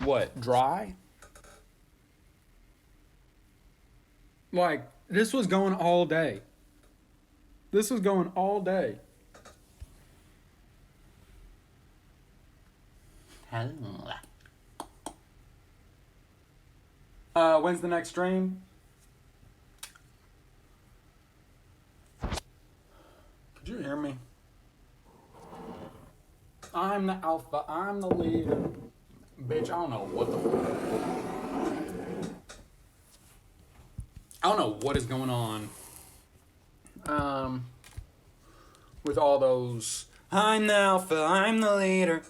What, dry? Like, this was going all day. This was going all day. When's the next stream? Could you hear me? I'm the alpha, I'm the leader. Bitch, I don't know what the fuck. I don't know what is going on. With all those, I'm the alpha, I'm the leader.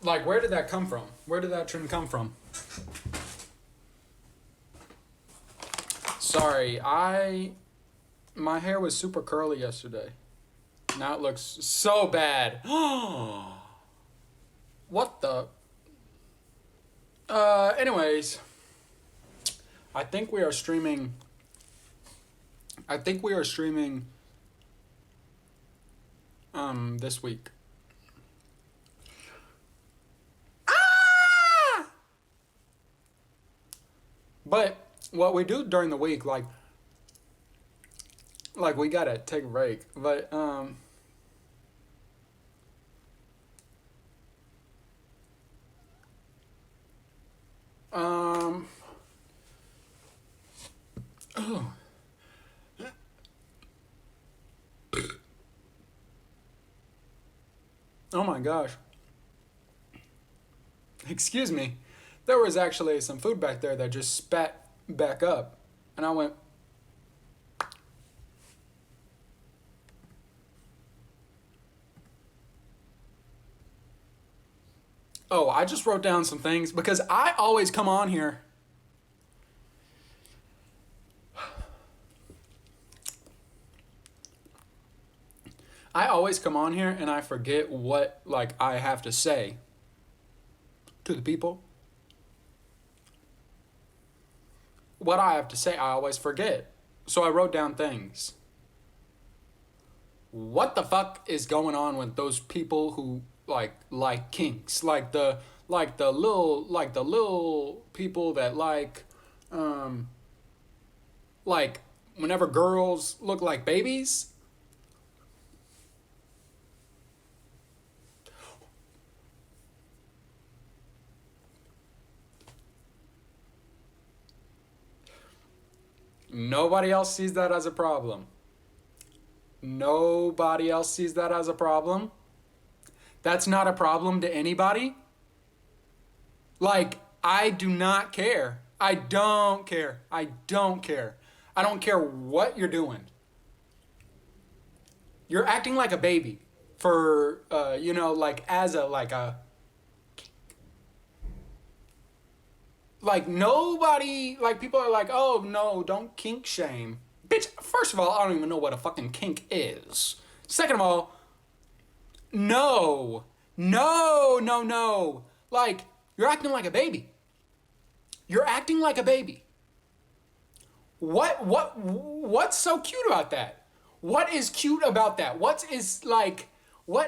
Like, where did that come from? Where did that trend come from? Sorry, my hair was super curly yesterday. Now it looks so bad. What the? Anyways, I think we are streaming this week. But what we do during the week, like we gotta take a break. But oh. Oh my gosh. Excuse me. There was actually some food back there that just spat back up. And I went, oh, I just wrote down some things because I always come on here. I always come on here and I forget what, like, I have to say to the people. What I have to say, I always forget. So I wrote down things. What the fuck is going on with those people who like kinks, like the little people that like whenever girls look like babies? Nobody else sees that as a problem. Nobody else sees that as a problem. That's not a problem to anybody. Like, I do not care. I don't care. I don't care. I don't care what you're doing. You're acting like a baby for, as a like nobody, like people are like, oh no, don't kink shame. Bitch, first of all, I don't even know what a fucking kink is. Second of all, no. Like, you're acting like a baby. You're acting like a baby. What's so cute about that? What is cute about that? What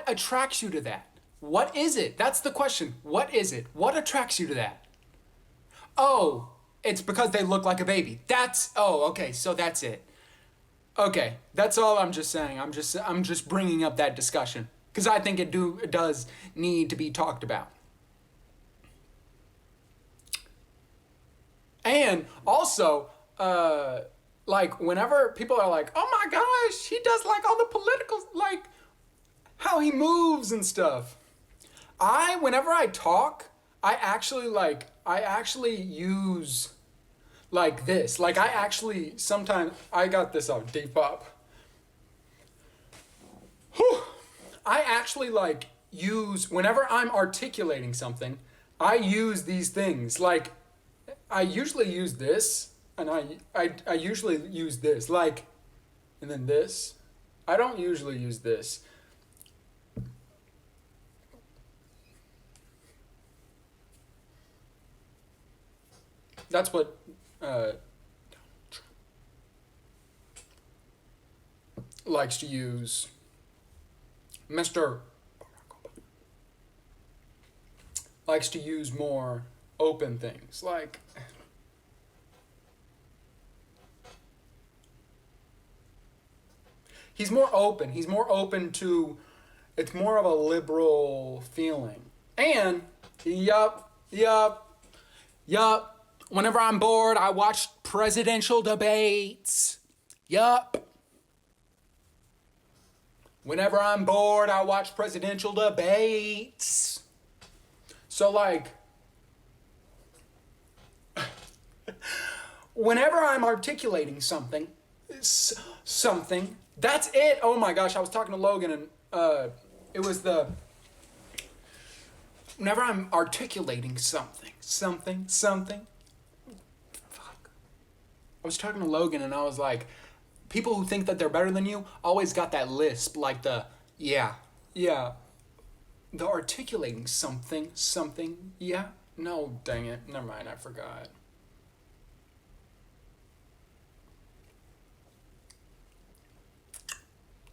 attracts you to that? What is it? That's the question. What is it? What attracts you to that? Oh, it's because they look like a baby. Okay, so that's it. Okay, that's all I'm just saying. I'm just bringing up that discussion because I think it does need to be talked about. And also, like whenever people are like, "Oh my gosh, he does like all the political, like how he moves and stuff." Whenever I talk, I actually use like this. Like sometimes I got this on Depop. Whew. I actually use, whenever I'm articulating something, I use these things. Like, I usually use this, and I usually use this, and then this. I don't usually use this. That's what likes to use. Mr. likes to use more open things. Like, he's more open. He's more open to, it's more of a liberal feeling. And, yup. Whenever I'm bored, I watch presidential debates. Yup. Whenever I'm bored, I watch presidential debates. So, like, whenever I'm articulating something, that's it. Oh my gosh, I was talking to Logan and it was whenever I'm articulating something. Fuck. I was talking to Logan and I was like, people who think that they're better than you always got that lisp, like the articulating something, yeah. No, dang it. Never mind, I forgot.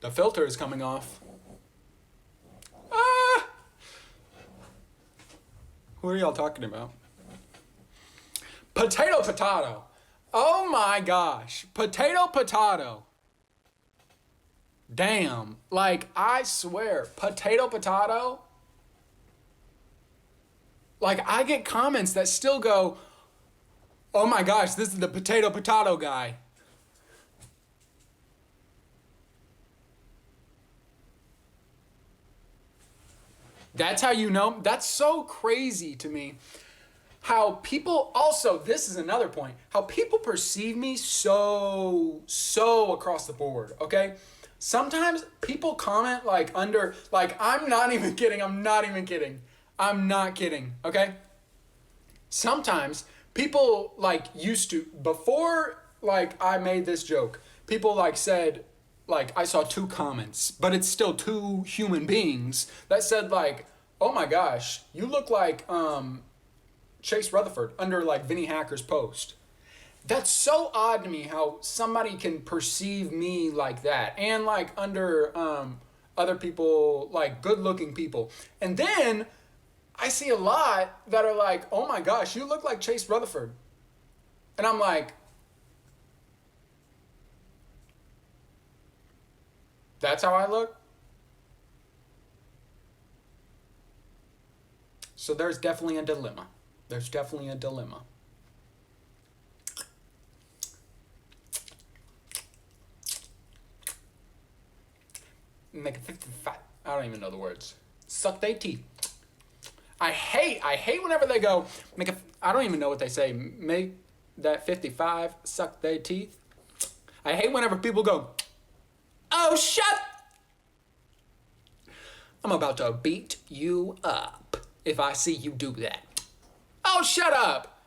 The filter is coming off. Ah! Who are y'all talking about? Potato. Oh my gosh. Potato. Damn. Like, I swear, potato. Like, I get comments that still go, oh my gosh, this is the potato guy. That's how you know. That's so crazy to me. How people, also, this is another point, how people perceive me so across the board, okay? Sometimes people comment like under, like, I'm not kidding, okay? Sometimes people like used to, before like I made this joke, people like said, like, I saw 2 comments, but it's still 2 human beings that said like, oh my gosh, you look like Chase Rutherford under like Vinny Hacker's post. That's so odd to me how somebody can perceive me like that, and like under other people, like good looking people. And then I see a lot that are like, oh my gosh, you look like Chase Rutherford. And I'm like, that's how I look? So there's definitely a dilemma. Make a 55. I don't even know the words. Suck they teeth. I hate whenever they go, I don't even know what they say. Make that 55, suck they teeth. I hate whenever people go, oh, shut. I'm about to beat you up if I see you do that. Oh, shut up.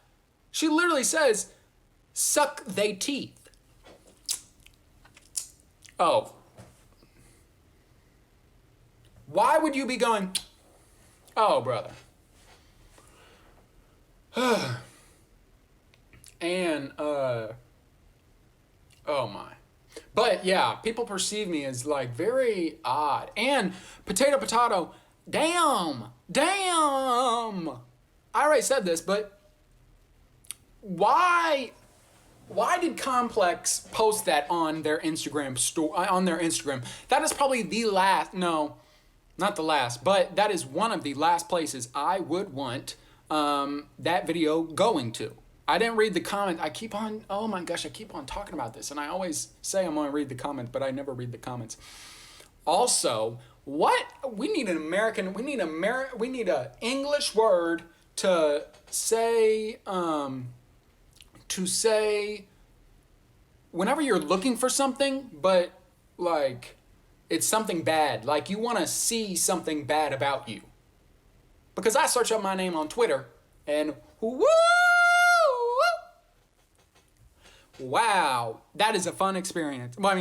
She literally says, suck they teeth. Oh. Why would you be going, oh, brother. And, oh my. But yeah, people perceive me as like very odd. And potato, damn. I already said this, but why did Complex post that on their Instagram on their Instagram? That is probably the last, no, not the last, but that is one of the last places I would want that video going to. I didn't read the comment. I keep on talking about this, and I always say I'm going to read the comments, but I never read the comments. Also, we need an English word to say whenever you're looking for something, but like it's something bad, like you want to see something bad about you. Because I search up my name on Twitter and woo! Wow, that is a fun experience. Well, I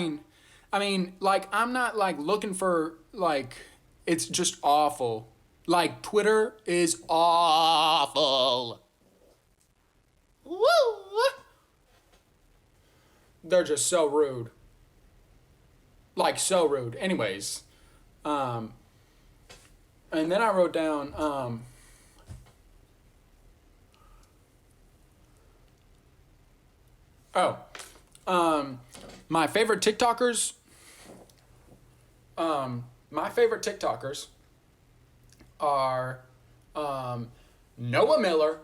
mean, like, I'm not, like, looking for, like, it's just awful. Like, Twitter is awful. Woo! They're just so rude. Like, so rude. Anyways, Um, and then I wrote down, my favorite TikTokers. My favorite TikTokers are Noah Miller.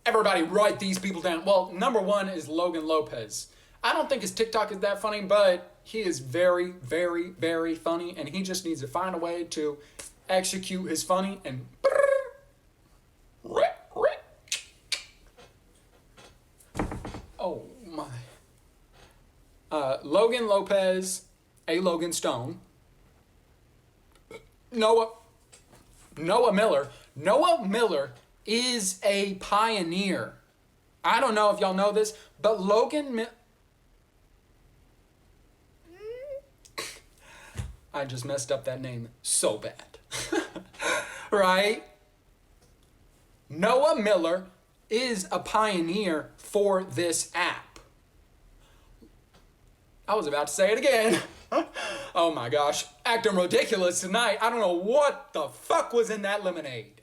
Everybody write these people down. Well, number one is Logan Lopez. I don't think his TikTok is that funny, but he is very, very, very funny, and he just needs to find a way to execute his funny and oh my. Logan Lopez, A. Logan Stone, Noah Miller. Noah Miller is a pioneer. I don't know if y'all know this, but I just messed up that name so bad. Right? Noah Miller is a pioneer for this app. I was about to say it again. Oh my gosh. Acting ridiculous tonight. I don't know what the fuck was in that lemonade,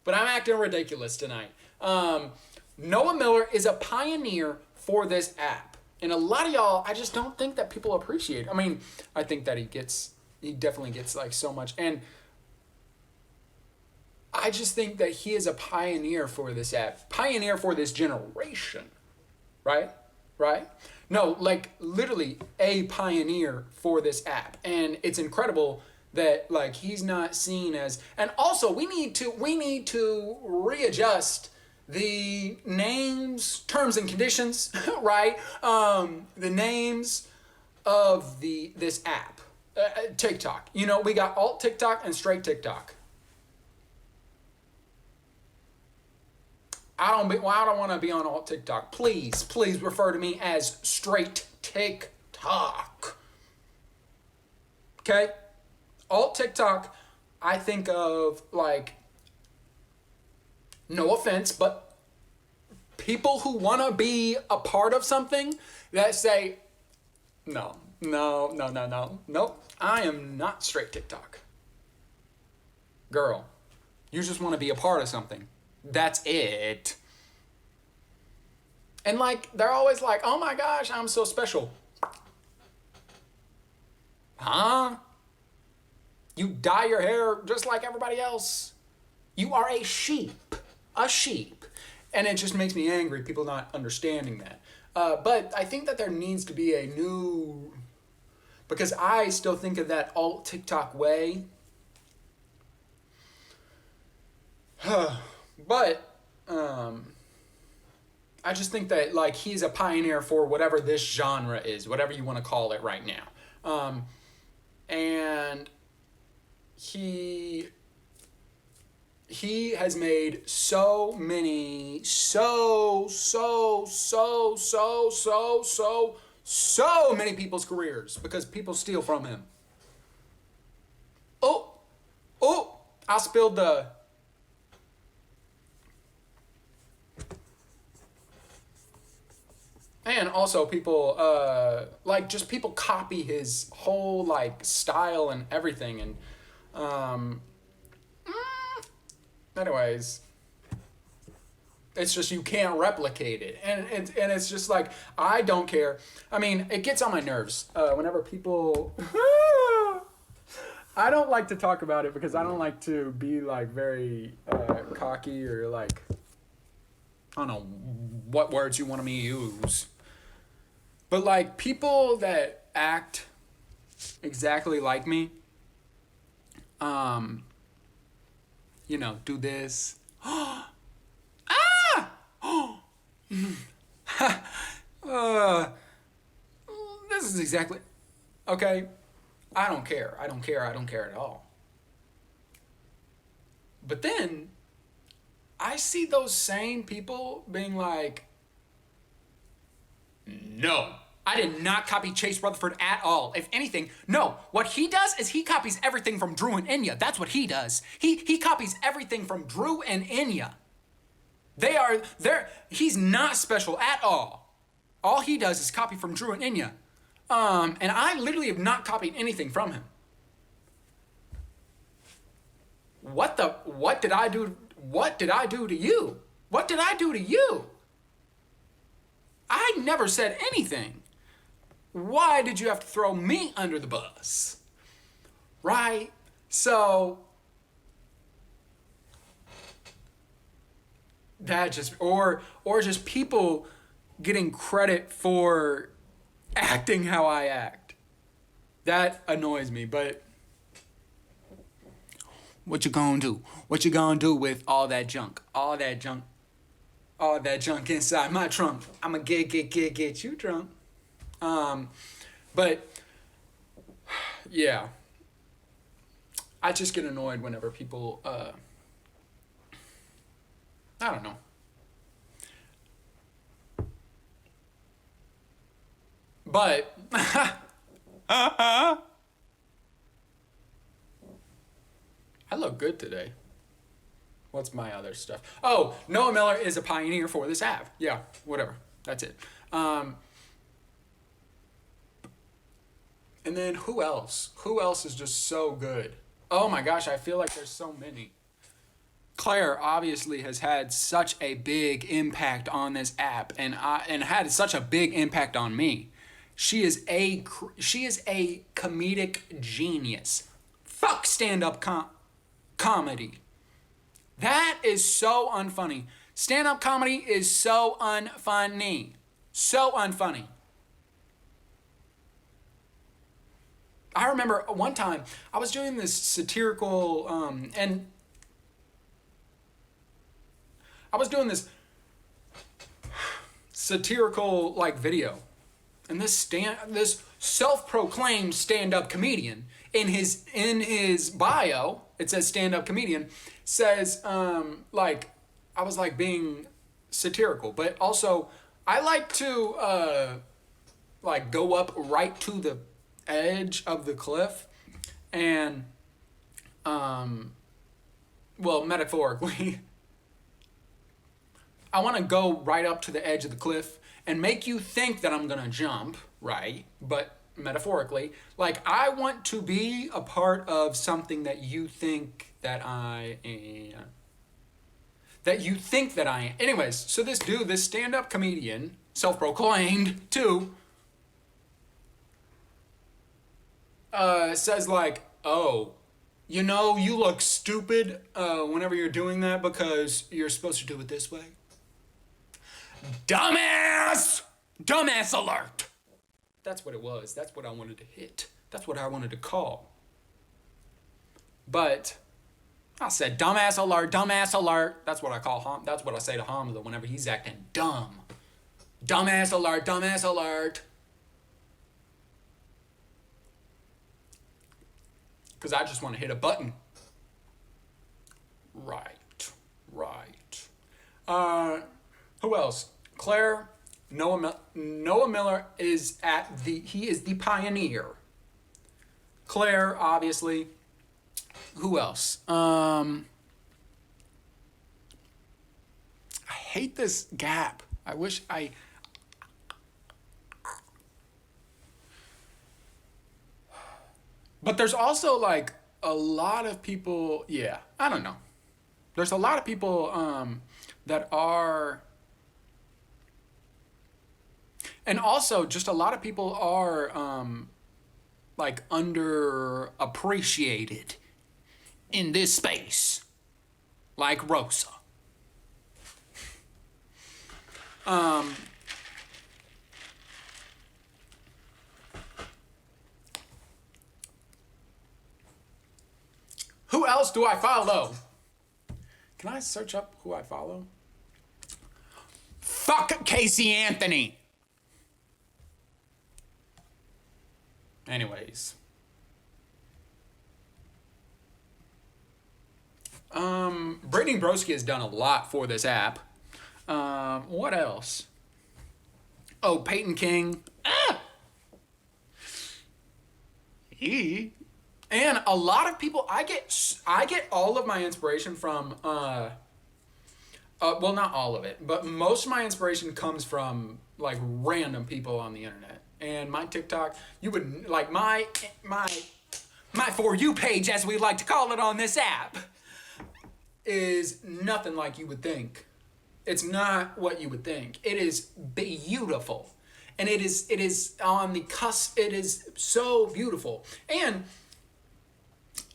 but I'm acting ridiculous tonight. Noah Miller is a pioneer for this app. And a lot of y'all, I just don't think that people appreciate. I mean, I think that he definitely gets like so much. And I just think that he is a pioneer for this app. Pioneer for this generation. Right? Right? No, like literally a pioneer for this app. And it's incredible that like he's not seen as, and also we need to readjust the names, terms and conditions, right? The names of this app, TikTok. You know, we got alt TikTok and straight TikTok. I don't want to be on alt TikTok. Please refer to me as straight TikTok. Okay? Alt TikTok, I think of like, no offense, but people who want to be a part of something that say, no, I am not straight TikTok. Girl, you just want to be a part of something. That's it. And like, they're always like, oh my gosh, I'm so special. Huh? You dye your hair just like everybody else. You are a sheep. A sheep. And it just makes me angry, people not understanding that. But I think that there needs to be a new, because I still think of that alt TikTok way. But I just think that like he's a pioneer for whatever this genre is, whatever you want to call it right now. And he has made so many many people's careers because people steal from him. Oh, I spilled the and also people like just people copy his whole like style and everything. And anyways, it's just you can't replicate it. And it's just like, I don't care. I mean, it gets on my nerves whenever people I don't like to talk about it because I don't like to be like very cocky or like, I don't know what words you want me to use. But like people that act exactly like me, you know, do this. This is exactly, okay, I don't care at all. But then I see those same people being like, no, I did not copy Chase Rutherford at all. If anything, no. What he does is he copies everything from Drew and Enya. That's what he does. He copies everything from Drew and Enya. He's not special at all. All he does is copy from Drew and Enya. And I literally have not copied anything from him. what did I do? What did I do to you? What did I do to you? I never said anything. Why did you have to throw me under the bus? Right? So that just or just people getting credit for acting how I act. That annoys me, but what you gonna do? What you gonna do with all that junk? All that junk inside my trunk. I'ma get you drunk. But yeah, I just get annoyed whenever people, I don't know. But, I look good today. What's my other stuff? Oh, Noah Miller is a pioneer for this app. Yeah, whatever. That's it. And then who else? Who else is just so good? Oh my gosh, I feel like there's so many. Claire obviously has had such a big impact on this app, and had such a big impact on me. She is a comedic genius. Fuck stand-up comedy. That is so unfunny. Stand-up comedy is so unfunny. So unfunny. I remember one time I was doing this satirical, and I was doing this satirical like video, and this self-proclaimed stand-up comedian in his bio, it says stand-up comedian, says like I was like being satirical, but also I like to like go up right to the edge of the cliff, and well, metaphorically, I want to go right up to the edge of the cliff and make you think that I'm gonna jump, right? But metaphorically, like I want to be a part of something that you think that I am. That you think that I am. Anyways, so this dude, this stand-up comedian, self-proclaimed too, says like, oh, you know, you look stupid whenever you're doing that because you're supposed to do it this way. Dumbass! Dumbass alert! That's what it was. That's what I wanted to hit. That's what I wanted to call. But I said, dumbass alert, dumbass alert. That's what I call that's what I say to Hamza whenever he's acting dumb. Dumbass alert, dumbass alert. Because I just want to hit a button. Right. Who else? Claire, Noah Miller is he is the pioneer. Claire, obviously. Who else? I hate this gap. I wish I... But there's also like a lot of people, yeah, I don't know. There's a lot of people that are, and also just a lot of people are like underappreciated in this space, like Rosa. Who else do I follow? Can I search up who I follow? Fuck Casey Anthony. Anyways. Brittany Broski has done a lot for this app. What else? Oh, Payton King. And a lot of people, I get all of my inspiration from, well, not all of it, but most of my inspiration comes from like random people on the internet. And my TikTok, you would like my For You page, as we like to call it on this app. is nothing like you would think. It's not what you would think. It is beautiful. And it is on the cusp. It is so beautiful. And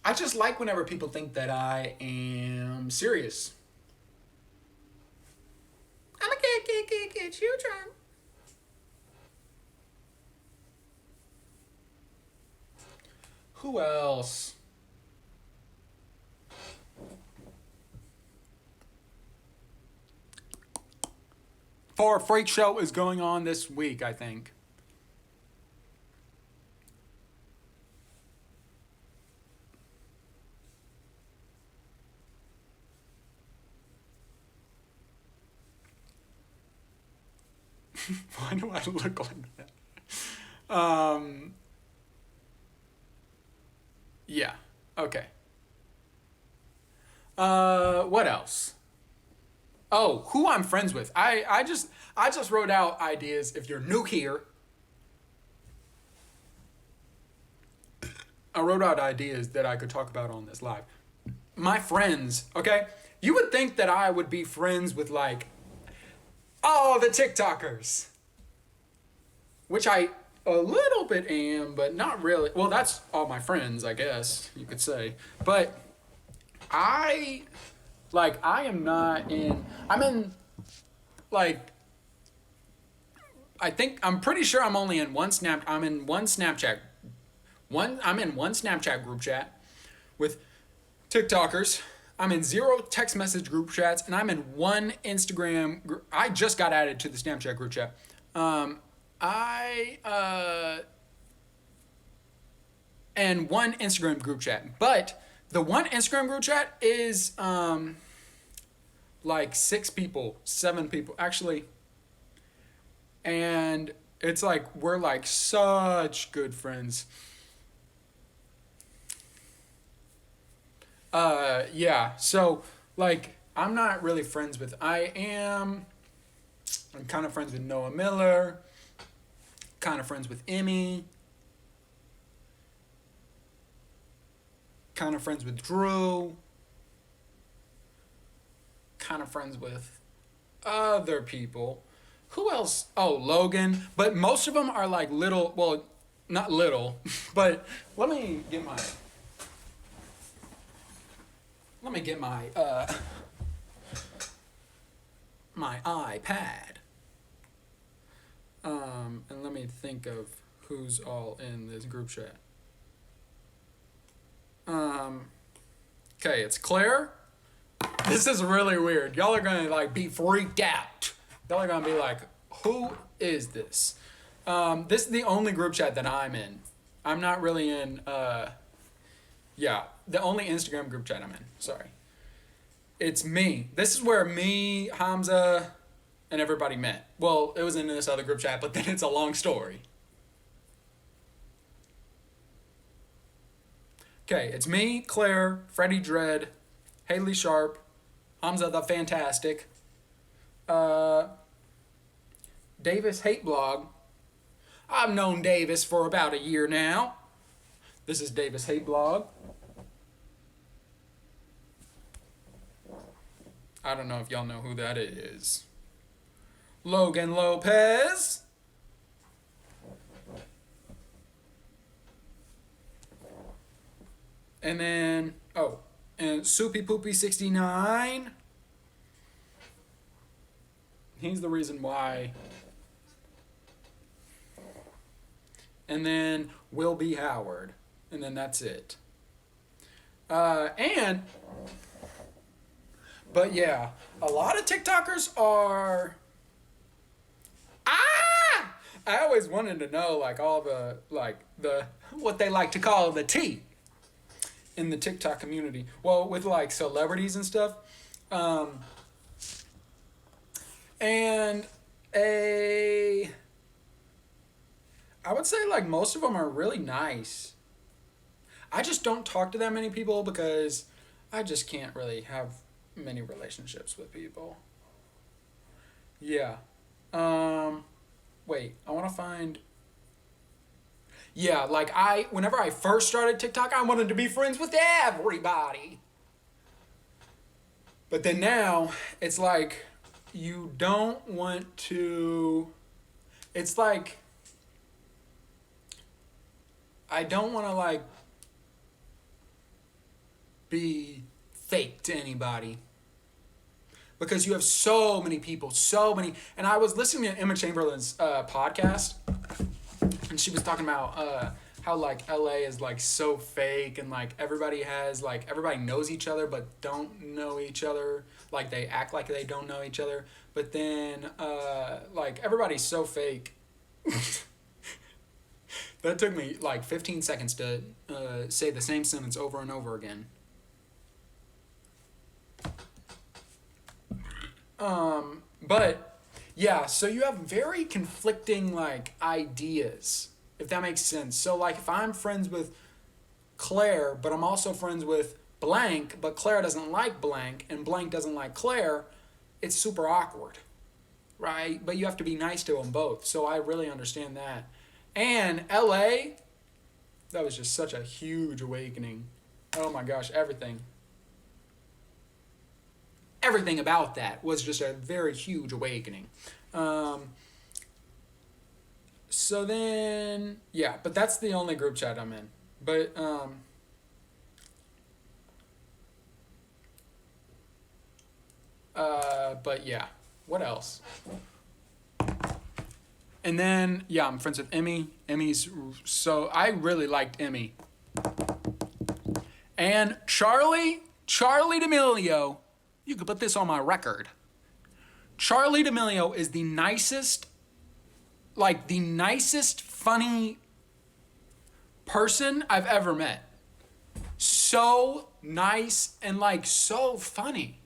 I just like whenever people think that I am serious. I'm a kid, children. Who else? For a freak show is going on this week, I think. Why do I look like that? Yeah. Okay. What else? Oh, who I'm friends with. I just wrote out ideas. If you're new here, I wrote out ideas that I could talk about on this live. My friends, okay? You would think that I would be friends with like all the TikTokers, which I a little bit am, but not really. Well, that's all my friends, I guess you could say. But I am not in. I'm in, like, I'm pretty sure I'm only in one Snap. I'm in one Snapchat. I'm in one Snapchat group chat with TikTokers. I'm in 0 text message group chats, and I'm in one Instagram. I just got added to the Snapchat group chat. And one Instagram group chat, but the one Instagram group chat is like 6 people, 7 people actually, and it's like we're like such good friends. Yeah, so like I'm not really friends with. I'm kind of friends with Noah Miller, kind of friends with Emmy, kind of friends with Drew, kind of friends with other people. Who else? Oh, Logan. But most of them are like little, well, not little, but let me get my my iPad. And let me think of who's all in this group chat. Okay, it's Claire. This is really weird. Y'all are gonna like be freaked out. Y'all are gonna be like, who is this? This is the only group chat that I'm in. I'm not really in, yeah, the only Instagram group chat I'm in. Sorry. It's me. This is where me, Hamza, and everybody met. Well, it was in this other group chat, but then it's a long story. Okay, it's me, Claire, Freddie Dredd, Haley Sharp, Hamza the Fantastic, Davis Hate Blog. I've known Davis for about a year now. This is Davis Hate Blog. I don't know if y'all know who that is. Logan Lopez. And then, and Soupy Poopy 69. He's the reason why. And then Will B. Howard. And then that's it. But yeah, a lot of TikTokers are. I always wanted to know like all the what they like to call the tea in the TikTok community. Well, with like celebrities and stuff. I would say like most of them are really nice. I just don't talk to that many people because I just can't really have many relationships with people. Yeah. Wait, I want to find. Yeah, like whenever I first started TikTok, I wanted to be friends with everybody. But then now it's like you don't want to. It's like I don't want to like be fake to anybody because you have so many people, so many. And I was listening to Emma Chamberlain's podcast, and she was talking about how like LA is like so fake, and like everybody knows each other but don't know each other. Like they act like they don't know each other, but then like everybody's so fake. That took me like 15 seconds to say the same sentence over and over again. But yeah, so you have very conflicting like ideas, if that makes sense. So like if I'm friends with Claire, but I'm also friends with blank, but Claire doesn't like blank and blank doesn't like Claire, it's super awkward, right? But you have to be nice to them both. So I really understand that. And LA, that was just such a huge awakening. Oh my gosh, everything about that was just a very huge awakening. So then, yeah, but that's the only group chat I'm in. But yeah, what else? And then, yeah, I'm friends with Emmy. So I really liked Emmy. And Charlie D'Amelio, you could put this on my record. Charlie D'Amelio is the nicest funny person I've ever met. So nice and like so funny.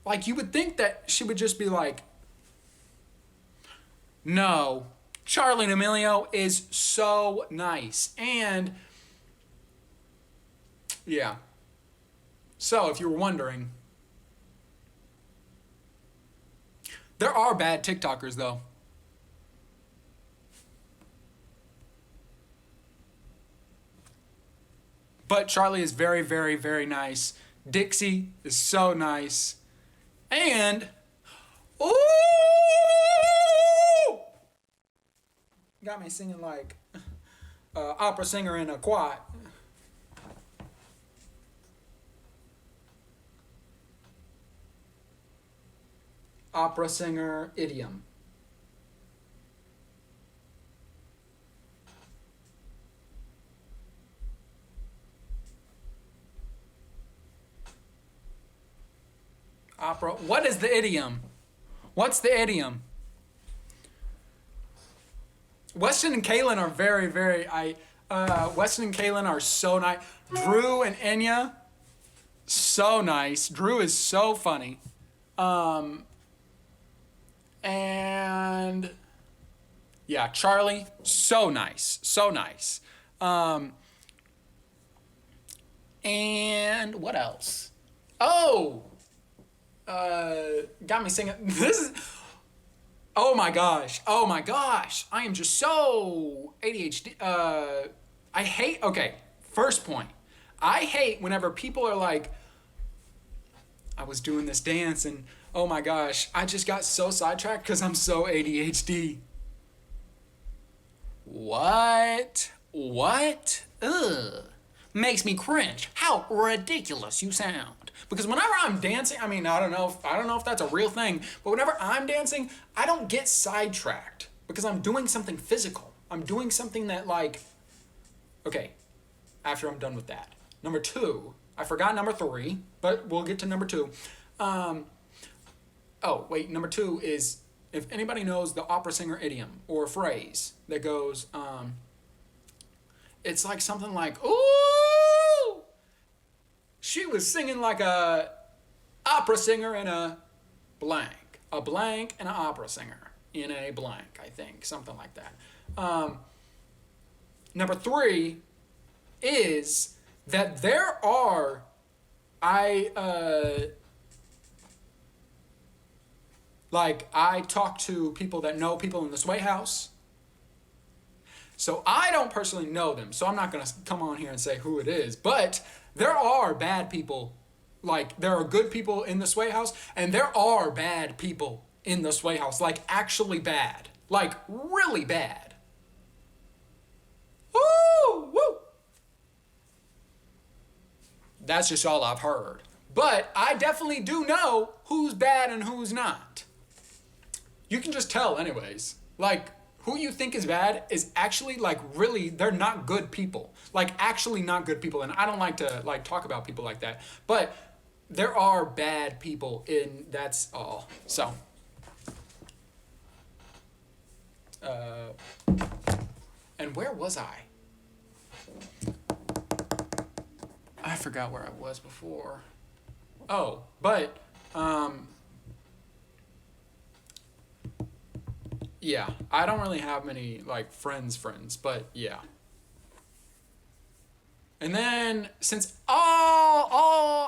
Like you would think that she would just be like, no, Charlie D'Amelio is so nice. And yeah. So if you were wondering, there are bad TikTokers though. But Charlie is very, very, very nice. Dixie is so nice. And, ooh! Got me singing like opera singer in a quad. Opera singer idiom. Opera. What is the idiom? What's the idiom? Weston and Kaylin are very, very. Weston and Kaylin are so nice. Drew and Enya, so nice. Drew is so funny. And yeah, Charlie, so nice, so nice. And what else? Oh, got me singing. This is. Oh my gosh. I am just so ADHD. I hate. Okay, first point. I hate whenever people are like, I was doing this dance and oh my gosh, I just got so sidetracked because I'm so ADHD. What? Ugh. Makes me cringe. How ridiculous you sound. Because whenever I'm dancing, I mean, I don't know if that's a real thing, but whenever I'm dancing, I don't get sidetracked because I'm doing something physical. I'm doing something that like, okay, after I'm done with that. Number 2, I forgot number 3, but we'll get to number 2. Number 2 is, if anybody knows the opera singer idiom or phrase that goes, it's like something like, ooh, she was singing like a opera singer in a blank and an opera singer in a blank, I think, something like that. Number 3 is that there are, I talk to people that know people in the Sway House. So I don't personally know them, so I'm not going to come on here and say who it is. But there are bad people Like, there are good people in the Sway House, and there are bad people in the Sway House. Like, actually bad. Like, really bad. Woo! Woo! That's just all I've heard. But I definitely do know who's bad and who's not. You can just tell anyways. Like, who you think is bad is actually, like, really, they're not good people. Like, actually not good people. And I don't like to, like, talk about people like that. But there are bad people in, that's all. So. And where was I? I forgot where I was before. Oh, but, yeah, I don't really have many, like, friends, but yeah. And then, since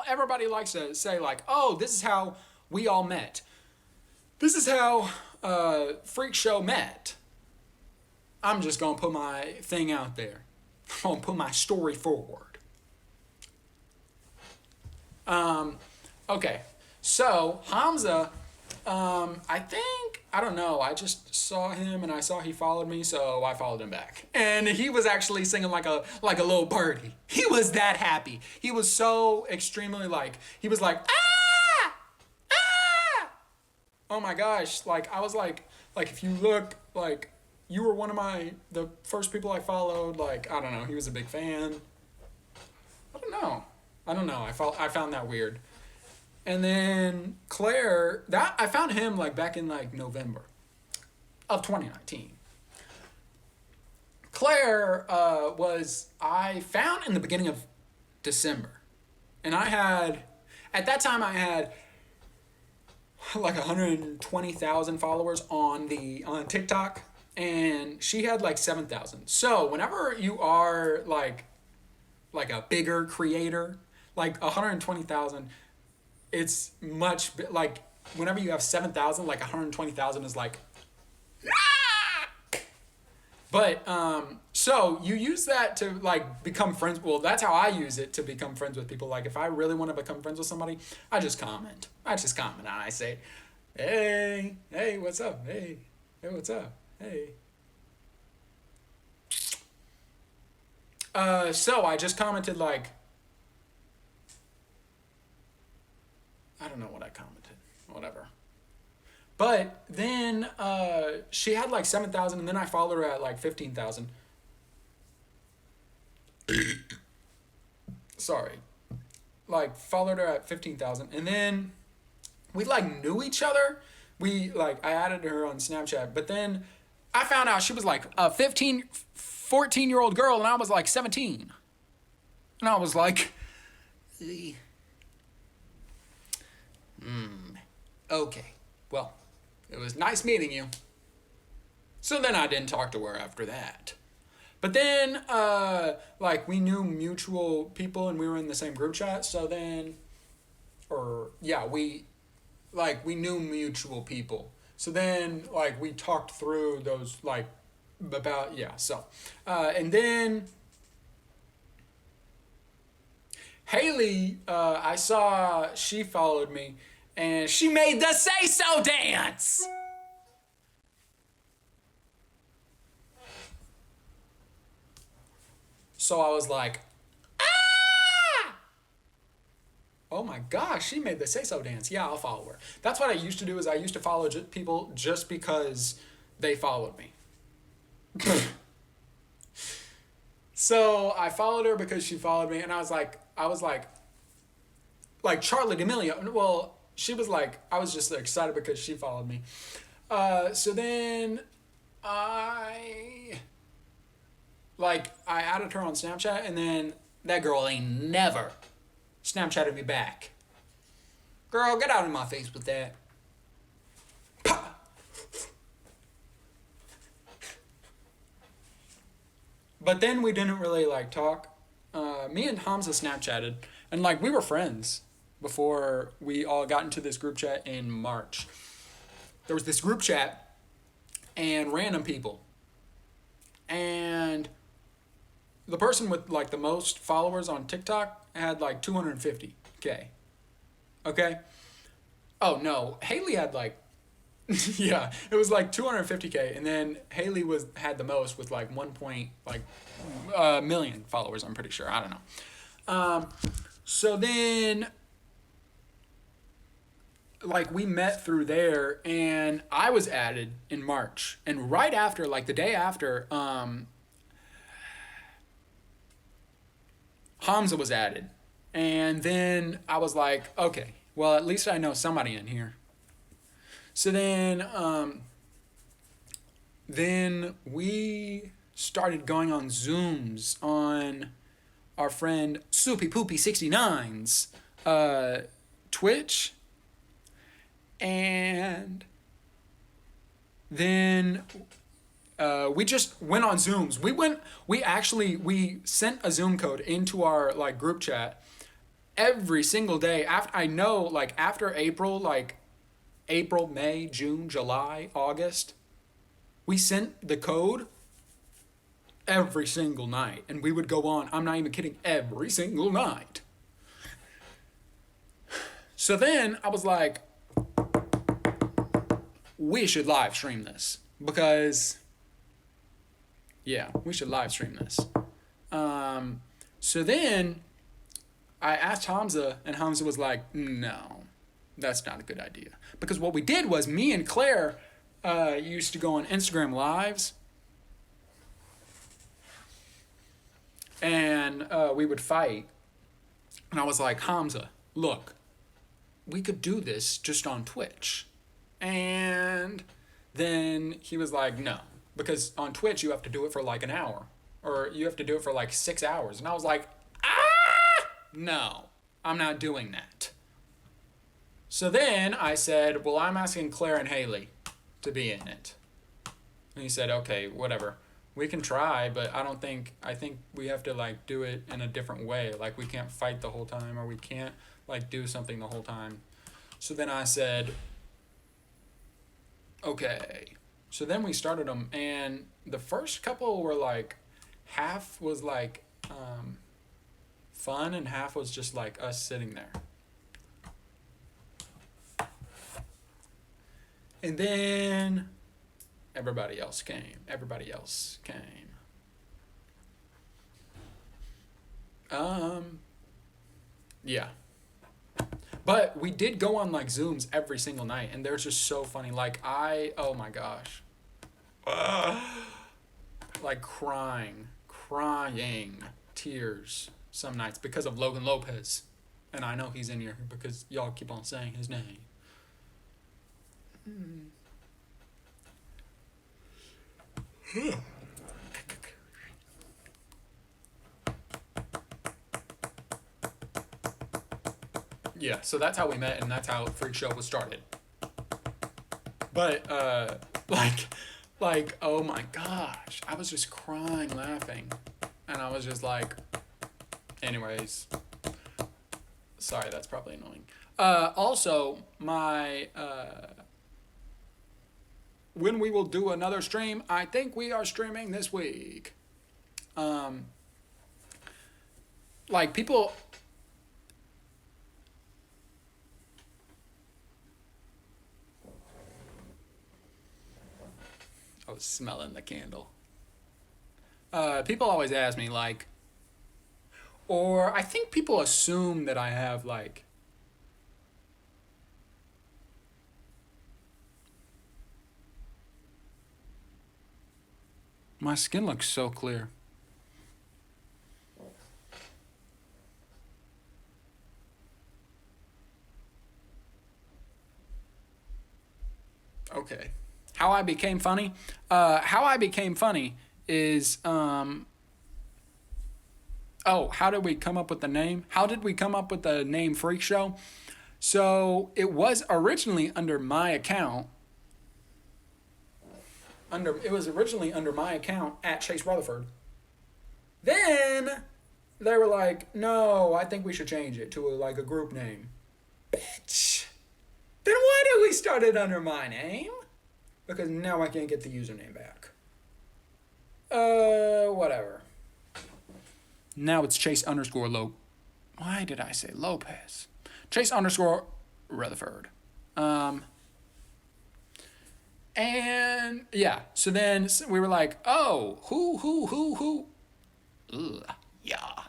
everybody likes to say, like, oh, this is how we all met. This is how, Freak Show met. I'm just gonna put my thing out there. I'm gonna put my story forward. Okay, so Hamza, I don't know, I just saw him and I saw he followed me, so I followed him back. And he was actually singing like a little birdie. He was that happy. He was so extremely he was like, ah! Ah! Oh my gosh, like, I was like, if you look, like, you were one of the first people I followed, like, I don't know, he was a big fan. I don't know, I found that weird. And then Claire, I found him, like, back in, like, November of 2019. Claire I found in the beginning of December. And at that time I had like 120,000 followers on TikTok, and she had like 7,000. So whenever you are like a bigger creator, like 120,000, it's much like whenever you have 7,000, like 120,000 is like, ah! But so you use that to like become friends. Well, that's how I use it, to become friends with people. Like if I really want to become friends with somebody, I just comment and I say, hey, what's up? Hey, what's up? Hey. So I just commented like, I don't know what I commented, whatever. But then she had like 7,000, and then I followed her at like 15,000. Sorry. Like followed her at 15,000, and then we like knew each other. I added her on Snapchat, but then I found out she was like a 14-year-old girl, and I was like 17. And I was like, okay, well, it was nice meeting you. So then I didn't talk to her after that. But then, we knew mutual people, and we were in the same group chat, so then, we knew mutual people. So then, we talked through those, and then Haley, I saw she followed me, and she made the say-so dance! So I was like, ah! Oh my gosh, she made the say-so dance. Yeah, I'll follow her. That's what I used to do, is I used to follow people just because they followed me. So I followed her because she followed me, and I was like Charlie D'Amelio. Well, she was like, I was just excited because she followed me. So then I added her on Snapchat, and then that girl ain't never Snapchatted me back. Girl, get out of my face with that. Pah! But then we didn't really talk. Me and Hamza Snapchatted, and we were friends before we all got into this group chat in March. There was this group chat and random people. And the person with the most followers on TikTok had 250K. Okay. Oh no, Haley had like, yeah, it was like 250K, and then Haley had the most with like 1 million followers. I'm pretty sure. I don't know. So then, like, we met through there, and I was added in March, and right after, like the day after, Hamza was added, and then I was like, okay, well, at least I know somebody in here. So then we started going on Zooms on our friend Soupy Poopy 69's Twitch, and then we just went on Zooms. We sent a Zoom code into our like group chat every single day. After April, like April, May, June, July, August, we sent the code every single night, and we would go on. I'm not even kidding. Every single night. So then I was like, we should live stream this because, yeah, we should live stream this. So then I asked Hamza, and Hamza was like, no, that's not a good idea. Because what we did was me and Claire used to go on Instagram Lives, and we would fight. And I was like, Hamza, look, we could do this just on Twitch. And then he was like, no, because on Twitch you have to do it for like an hour, or you have to do it for like 6 hours. And I was like, no, I'm not doing that. So then I said, well, I'm asking Claire and Haley to be in it. And he said, okay, whatever. We can try, but I think we have to like do it in a different way. Like we can't fight the whole time, or we can't like do something the whole time. So then I said, okay. So then we started them, and the first couple were like, half was like fun, and half was just like us sitting there. And then everybody else came. Yeah. But we did go on like Zooms every single night, and they're just so funny. Like oh my gosh. Like crying, tears some nights because of Logan Lopez. And I know he's in here because y'all keep on saying his name. Yeah, so that's how we met, and that's how Freak Show was started. But like oh my gosh, I was just crying laughing, and I was just like, anyways, sorry, that's probably annoying. Also, my when we will do another stream, I think we are streaming this week. Like people. I was smelling the candle. People always ask me, like, or I think people assume that I have, like, my skin looks so clear. Okay. How I became funny? How I became funny is, how did we come up with the name? How did we come up with the name Freak Show? So it was originally under my account. It was originally under my account at Chase Rutherford. Then they were like, no, I think we should change it to a group name. Bitch. Then why did we start it under my name? Because now I can't get the username back. Whatever. Now it's Chase _ Why did I say Lopez? Chase _ Rutherford. And yeah, so then we were like, oh, who? Ugh, yeah.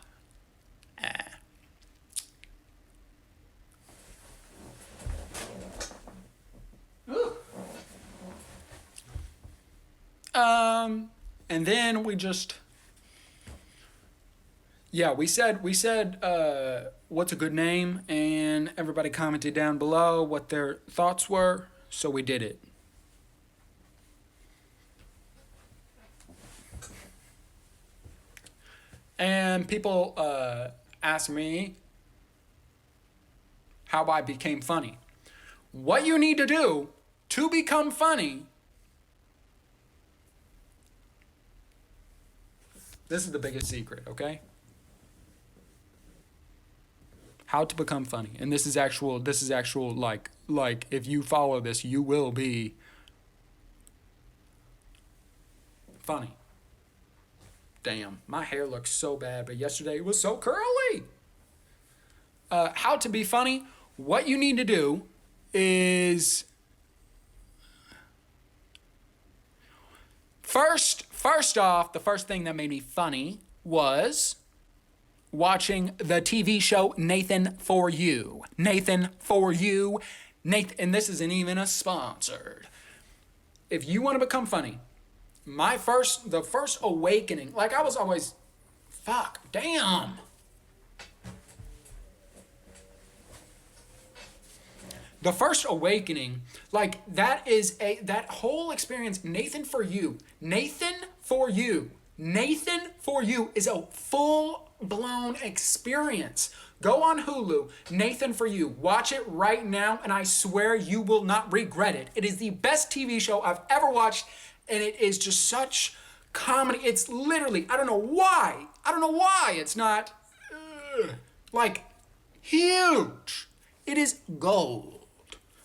And then we just, yeah, we said, what's a good name? And everybody commented down below what their thoughts were. So we did it. And people asked me how I became funny. What you need to do to become funny. This is the biggest secret, okay? How to become funny. And this is actual like if you follow this, you will be funny. Damn, my hair looks so bad, but yesterday it was so curly. How to be funny. What you need to do is First off, the first thing that made me funny was watching the TV show Nathan For You. Nathan For You. And this isn't even a sponsored. If you want to become funny, the first awakening, like I was always, fuck, damn. The first awakening, like that whole experience, Nathan For You is a full-blown experience. Go on Hulu, Nathan For You. Watch it right now, and I swear you will not regret it. It is the best TV show I've ever watched, and it is just such comedy. It's literally, I don't know why it's not, like, huge. It is gold.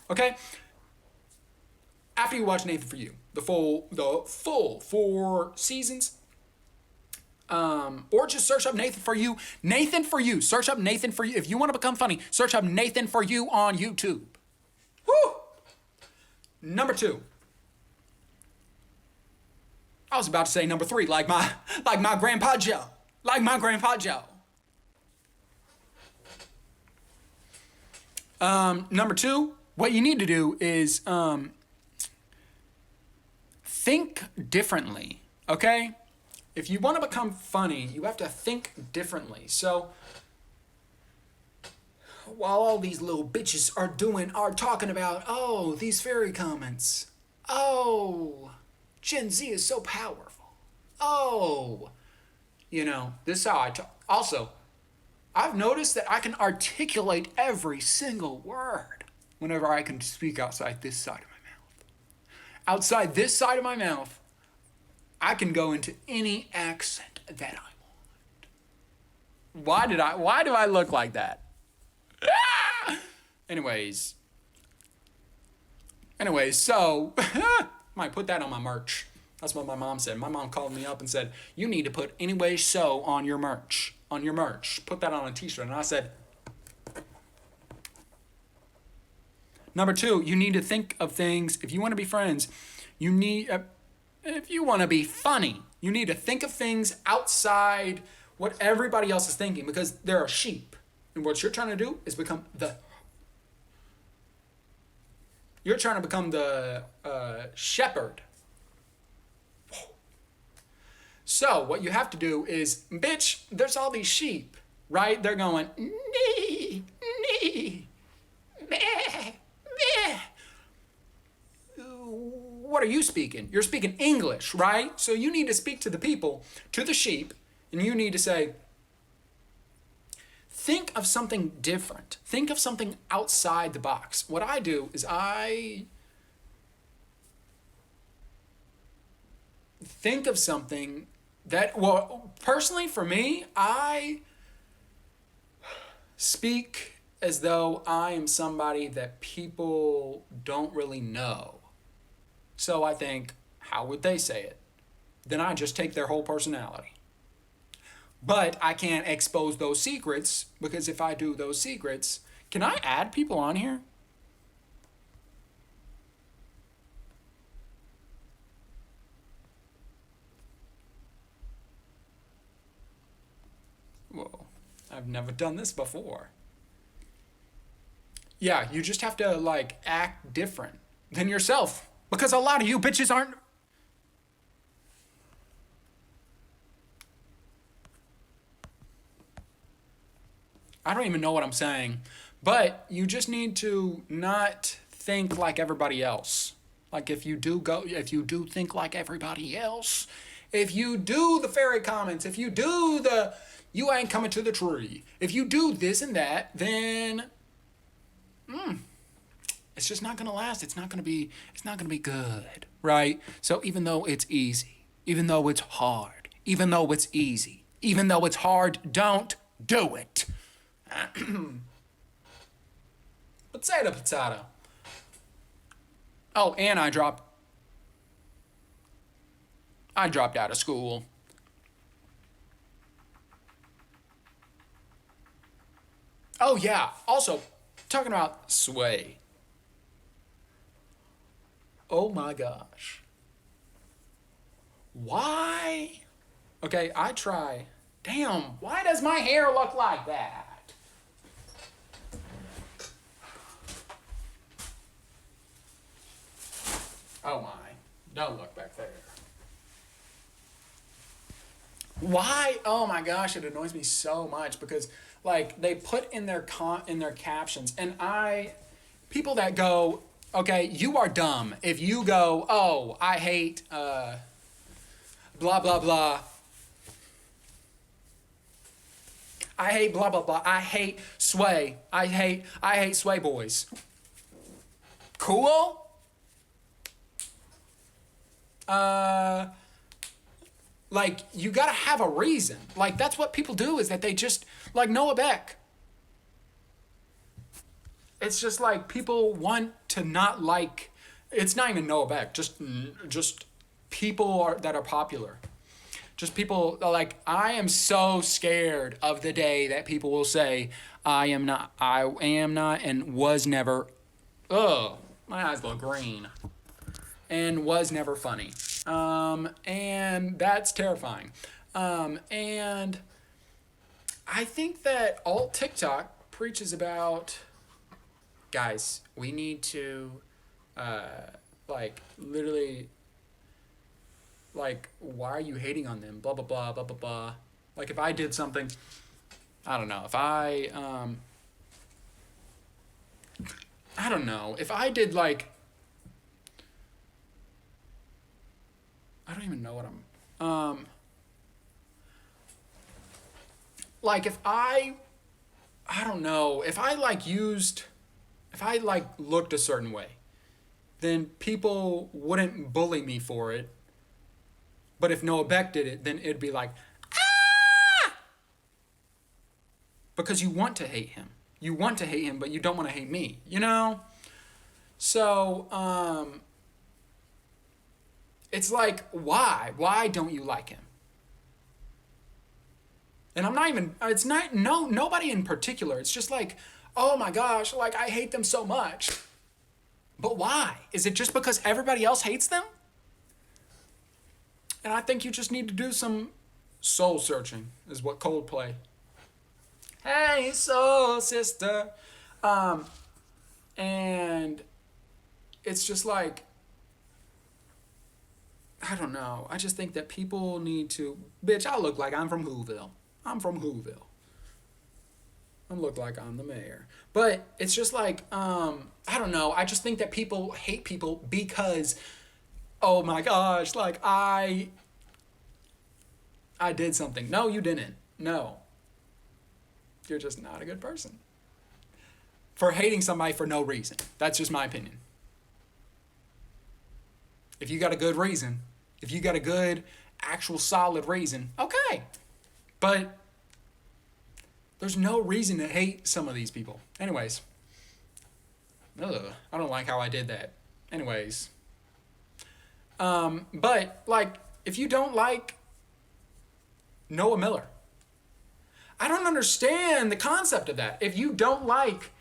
Okay? After you watch Nathan For You, the full 4 seasons, or just search up Nathan For You. Nathan For You. Search up Nathan For You. If you want to become funny, search up Nathan For You on YouTube. Woo! Number 2. I was about to say number 3, like my grandpa Joe. Like my grandpa Joe. Number 2, what you need to do is think differently, okay? If you want to become funny, you have to think differently. So, while all these little bitches are talking about, oh, these fairy comments. Oh, Gen Z is so powerful. Oh, this is how I talk. Also, I've noticed that I can articulate every single word whenever I can speak outside this side of my mouth. Outside this side of my mouth, I can go into any accent that I want. Why do I look like that? Anyways, so, might put that on my merch. That's what my mom said. My mom called me up and said, you need to put anyway so on your merch. Put that on a t-shirt. And I said, number 2, you need to think of things. If you want to be friends, if you want to be funny, you need to think of things outside what everybody else is thinking, because there are sheep. And what you're trying to do is become the shepherd. So what you have to do is, bitch, there's all these sheep, right? They're going, nee, nee, meh, meh. What are you speaking? You're speaking English, right? So you need to speak to the people, to the sheep, and you need to say, think of something different. Think of something outside the box. What I do is I think of something that, well, personally for me, I speak as though I am somebody that people don't really know. So I think, how would they say it? Then I just take their whole personality. But I can't expose those secrets, because if I do those secrets, can I add people on here? Whoa, I've never done this before. Yeah, you just have to like act different than yourself because a lot of you bitches aren't. I don't even know what I'm saying, but you just need to not think like everybody else. Like if you do think like everybody else, if you do the fairy comments, if you do the you ain't coming to the tree, if you do this and that, then it's just not gonna last. It's not gonna be good, right? So even though it's easy, even though it's hard, even though it's easy, even though it's hard, don't do it. Potato, potato. Oh, and I dropped out of school. Oh yeah. Also, talking about sway. Oh my gosh. Why? Okay, I try. Damn, why does my hair look like that? Oh my. Don't look back there. Why? Oh my gosh, it annoys me so much because like they put in their captions and people that go, okay, you are dumb if you go, oh, I hate blah blah blah. I hate blah blah blah. I hate sway. I hate sway boys. Cool? Like you gotta have a reason. Like that's what people do is that they just like Noah Beck. It's just like people want to not like. It's not even Noah Beck. Just people that are popular. Just people like I am so scared of the day that people will say I am not, and was never. Ugh, my eyes look green. And was never funny. And that's terrifying. And I think that alt TikTok preaches about, guys, we need to, like, literally, like, why are you hating on them? Blah, blah, blah, blah, blah, blah. Like, if I did something, I don't know, if I don't know, if I did, like, I don't even know what I'm, like if I don't know, if I like looked a certain way, then people wouldn't bully me for it. But if Noah Beck did it, then it'd be like, ah! Because you want to hate him. You want to hate him, but you don't want to hate me, you know? So, it's like, why? Why don't you like him? And I'm not even, it's not, nobody in particular. It's just like, oh my gosh, like I hate them so much. But why? Is it just because everybody else hates them? And I think you just need to do some soul searching, is what Coldplay. Hey, soul sister. And it's just like, I don't know. I just think that people need to, bitch, I look like I'm from Whoville. I'm from Whoville. I look like I'm the mayor. But it's just like, I don't know. I just think that people hate people because, oh my gosh, like I did something. No, you didn't. No. You're just not a good person. For hating somebody for no reason. That's just my opinion. If you got a good reason, if you got a good, actual solid reason, okay. But there's no reason to hate some of these people. Anyways. Ugh, I don't like how I did that. Anyways. But, like, if you don't like Noah Miller, I don't understand the concept of that. If you don't like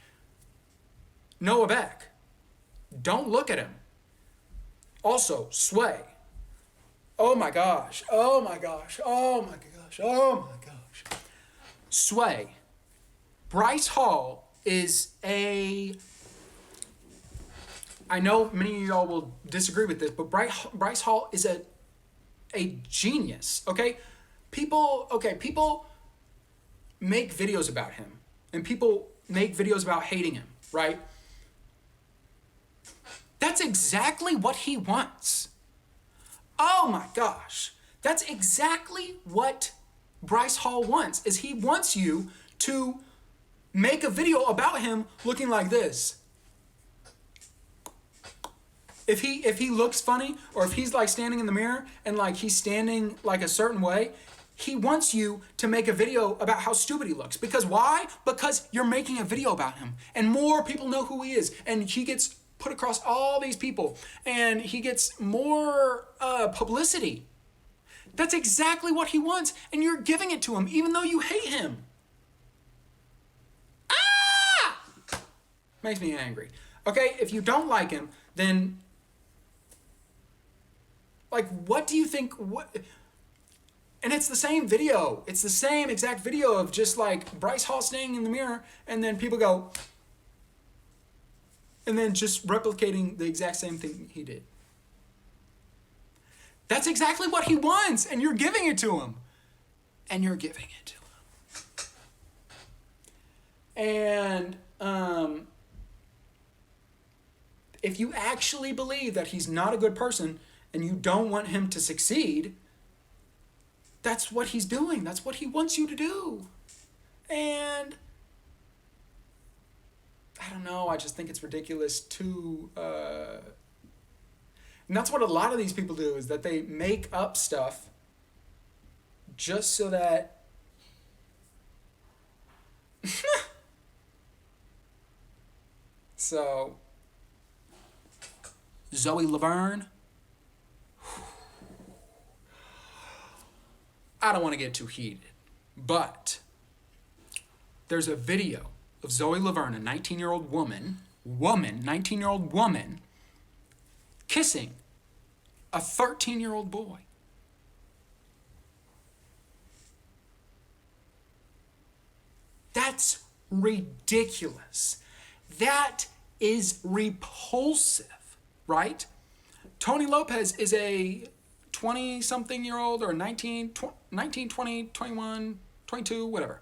Noah Beck, don't look at him. Also, Sway. Oh my gosh. Oh my gosh. Oh my gosh. Oh my gosh. Sway. Bryce Hall is I know many of y'all will disagree with this, but Bryce Hall is a genius, okay? People make videos about him, and people make videos about hating him, right? That's exactly what he wants. Oh my gosh. That's exactly what Bryce Hall wants, is he wants you to make a video about him looking like this. If he looks funny, or if he's like standing in the mirror and like he's standing like a certain way, he wants you to make a video about how stupid he looks. Because why? Because you're making a video about him, and more people know who he is, and he gets put across all these people, and he gets more publicity. That's exactly what he wants, and you're giving it to him, even though you hate him. Ah! Makes me angry. Okay, if you don't like him, then like, what do you think? What? And it's the same video. It's the same exact video of just like Bryce Hall standing in the mirror, and then people go, and then just replicating the exact same thing he did. That's exactly what he wants, and you're giving it to him. And you're giving it to him. And if you actually believe that he's not a good person and you don't want him to succeed, that's what he's doing. That's what he wants you to do. And I don't know, I just think it's ridiculous to... and that's what a lot of these people do, is that they make up stuff just so that... So, ZoeLaverne. I don't want to get too heated, but there's a video of ZoeLaverne, a 19-year-old woman, 19-year-old woman, kissing a 13-year-old boy. That's ridiculous. That is repulsive, right? Tony Lopez is a 20-something-year-old, or 19, 20, 21, 22, whatever,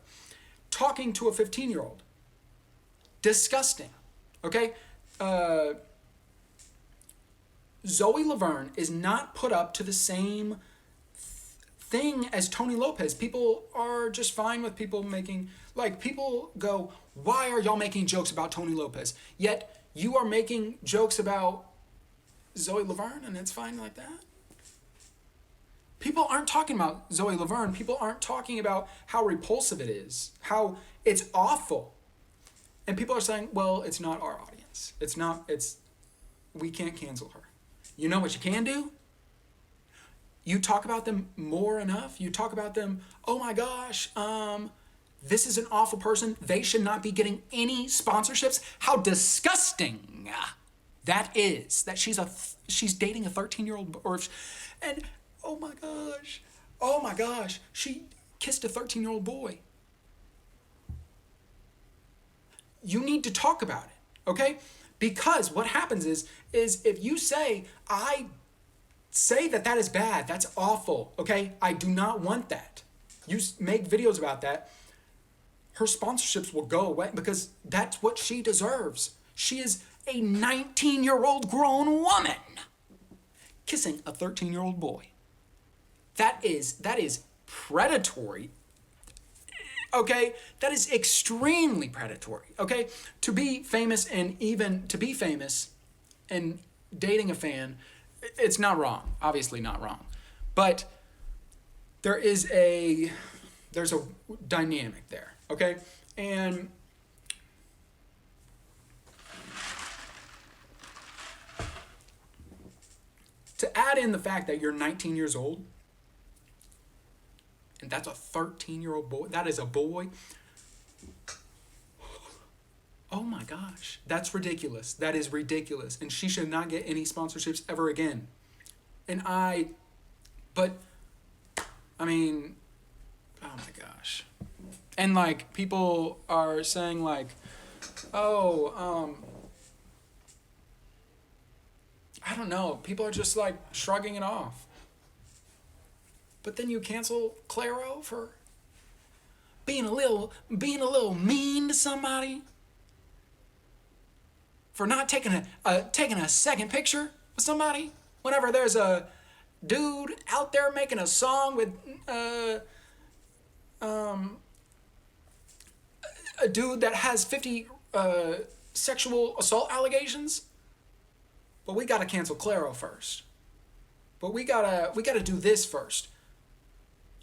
talking to a 15-year-old. Disgusting, okay? ZoeLaverne is not put up to the same thing as Tony Lopez. People are just fine with people making, like, people go, why are y'all making jokes about Tony Lopez? Yet you are making jokes about ZoeLaverne, and it's fine like that? People aren't talking about ZoeLaverne. People aren't talking about how repulsive it is, how it's awful. And people are saying, well, it's not our audience. We can't cancel her. You know what you can do? You talk about them more enough. You talk about them, oh my gosh, this is an awful person. They should not be getting any sponsorships. How disgusting that is, that she's dating a 13-year-old, and oh my gosh, she kissed a 13-year-old boy. You need to talk about it, okay? Because what happens is if you say, I say that is bad, that's awful, okay? I do not want that. You make videos about that, her sponsorships will go away, because that's what she deserves. She is a 19-year-old grown woman kissing a 13-year-old boy. That is predatory. Okay? That is extremely predatory. Okay? To be famous and dating a fan, it's not wrong. Obviously not wrong. But there's a dynamic there. Okay? And to add in the fact that you're 19 years old, and that's a 13-year-old boy, that is a boy. Oh my gosh, that's ridiculous. That is ridiculous. And she should not get any sponsorships ever again. But, I mean, oh my gosh. And like people are saying like, oh, I don't know. People are just like shrugging it off. But then you cancel Claro for being a little mean to somebody, for not taking a second picture with somebody whenever there's a dude out there making a song with a dude that has 50 sexual assault allegations. But we gotta cancel Claro first. But we gotta do this first.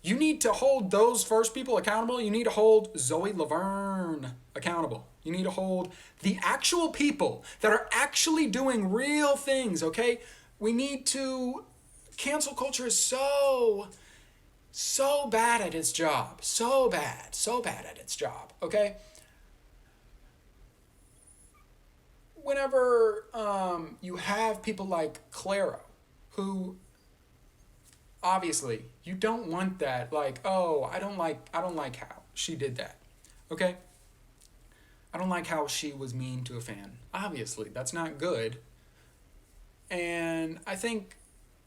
You need to hold those first people accountable. You need to hold ZoeLaverne accountable. You need to hold the actual people that are actually doing real things, okay? We need to... Cancel culture is so bad at its job. So bad at its job, okay? Whenever you have people like Claro, who... Obviously, you don't want that, like, oh, I don't like how she did that, okay? I don't like how she was mean to a fan. Obviously, that's not good. And I think